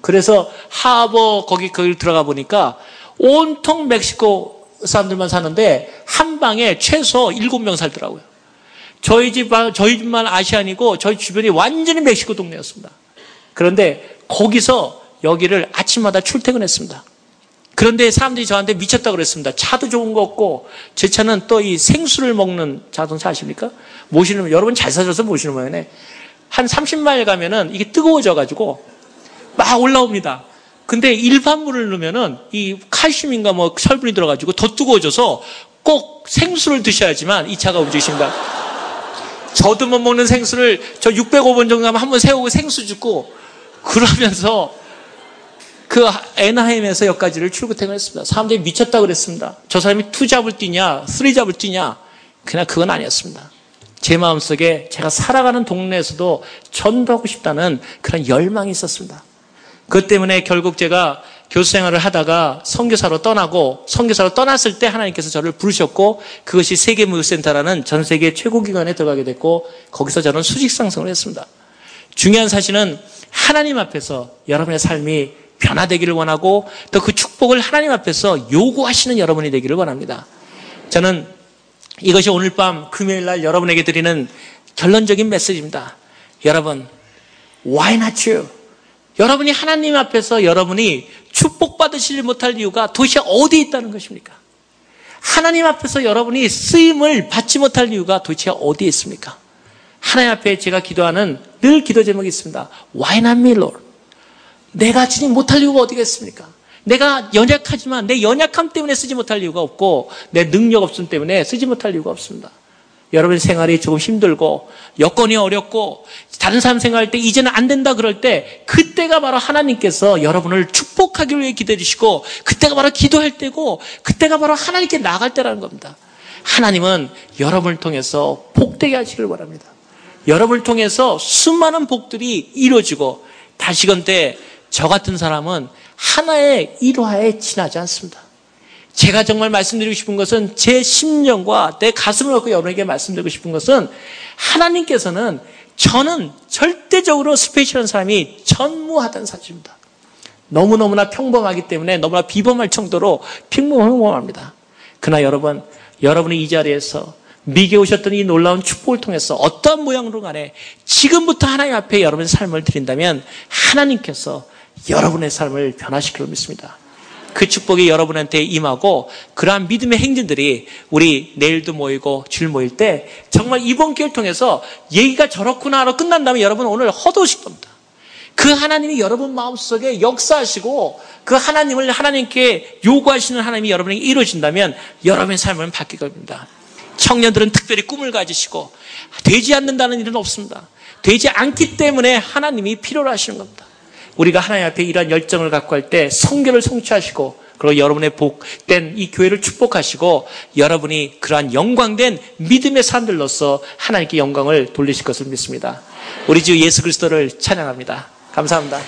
그래서 하버 거기 들어가 보니까 온통 멕시코 사람들만 사는데 한 방에 최소 7명 살더라고요. 저희 집만 아시안이고 저희 주변이 완전히 멕시코 동네였습니다. 그런데 거기서 여기를 아침마다 출퇴근했습니다. 그런데 사람들이 저한테 미쳤다고 그랬습니다. 차도 좋은 거 없고 제 차는 또 이 생수를 먹는 자동차 아십니까? 모시는 여러분 잘 사셔서 모시는 모양이네. 한 30마일 가면은 이게 뜨거워져가지고 막 올라옵니다. 근데 일반물을 넣으면은 이 칼슘인가 뭐 철분이 들어가지고 더 뜨거워져서 꼭 생수를 드셔야지만 이 차가 움직이십니다. 저도 못 먹는 생수를 저 605번 정도 하면 한번 세우고 생수 줍고 그러면서 그 애나하임에서 여기까지를 출퇴근했습니다. 사람들이 미쳤다고 그랬습니다. 저 사람이 2잡을 뛰냐 3잡을 뛰냐 그냥 그건 아니었습니다. 제 마음속에 제가 살아가는 동네에서도 전도하고 싶다는 그런 열망이 있었습니다. 그것 때문에 결국 제가 교수 생활을 하다가 선교사로 떠났을 때 하나님께서 저를 부르셨고 그것이 세계무역센터라는 전 세계 최고 기관에 들어가게 됐고 거기서 저는 수직 상승을 했습니다. 중요한 사실은 하나님 앞에서 여러분의 삶이 변화되기를 원하고 또 그 축복을 하나님 앞에서 요구하시는 여러분이 되기를 원합니다. 저는 이것이 오늘 밤 금요일 날 여러분에게 드리는 결론적인 메시지입니다. 여러분, why not you? 여러분이 하나님 앞에서 여러분이 축복받으시지 못할 이유가 도대체 어디에 있다는 것입니까? 하나님 앞에서 여러분이 쓰임을 받지 못할 이유가 도대체 어디에 있습니까? 하나님 앞에 제가 기도하는 늘 기도 제목이 있습니다. Why not me, Lord? 내가 주님 못할 이유가 어디겠습니까? 내가 연약하지만 내 연약함 때문에 쓰지 못할 이유가 없고 내 능력 없음 때문에 쓰지 못할 이유가 없습니다. 여러분 생활이 조금 힘들고 여건이 어렵고 다른 사람 생각할 때 이제는 안 된다 그럴 때 그때가 바로 하나님께서 여러분을 축복하기 위해 기도해 주시고 그때가 바로 기도할 때고 그때가 바로 하나님께 나아갈 때라는 겁니다. 하나님은 여러분을 통해서 복되게 하시길 바랍니다. 여러분을 통해서 수많은 복들이 이루어지고 다시건대 저 같은 사람은 하나의 일화에 지나지 않습니다. 제가 정말 말씀드리고 싶은 것은 제 심령과 내 가슴을 놓고 여러분에게 말씀드리고 싶은 것은 하나님께서는 저는 절대적으로 스페셜한 사람이 전무하다는 사실입니다. 너무너무나 평범하기 때문에 너무나 비범할 정도로 평범합니다. 그러나 여러분이 이 자리에서 미국에 오셨던 이 놀라운 축복을 통해서 어떠한 모양으로 간에 지금부터 하나님 앞에 여러분의 삶을 드린다면 하나님께서 여러분의 삶을 변화시키려 믿습니다. 그 축복이 여러분한테 임하고 그러한 믿음의 행진들이 우리 내일도 모이고 주일 모일 때 정말 이번 기회를 통해서 얘기가 저렇구나 하러 끝난 다음에 여러분 오늘 허도하실 겁니다. 그 하나님이 여러분 마음속에 역사하시고 그 하나님을 하나님께 요구하시는 하나님이 여러분에게 이루어진다면 여러분의 삶은 바뀔 겁니다. 청년들은 특별히 꿈을 가지시고 되지 않는다는 일은 없습니다. 되지 않기 때문에 하나님이 필요로 하시는 겁니다. 우리가 하나님 앞에 이러한 열정을 갖고 할 때 성결을 성취하시고 그리고 여러분의 복된 이 교회를 축복하시고 여러분이 그러한 영광된 믿음의 사람들로서 하나님께 영광을 돌리실 것을 믿습니다. 우리 주 예수 그리스도를 찬양합니다. 감사합니다.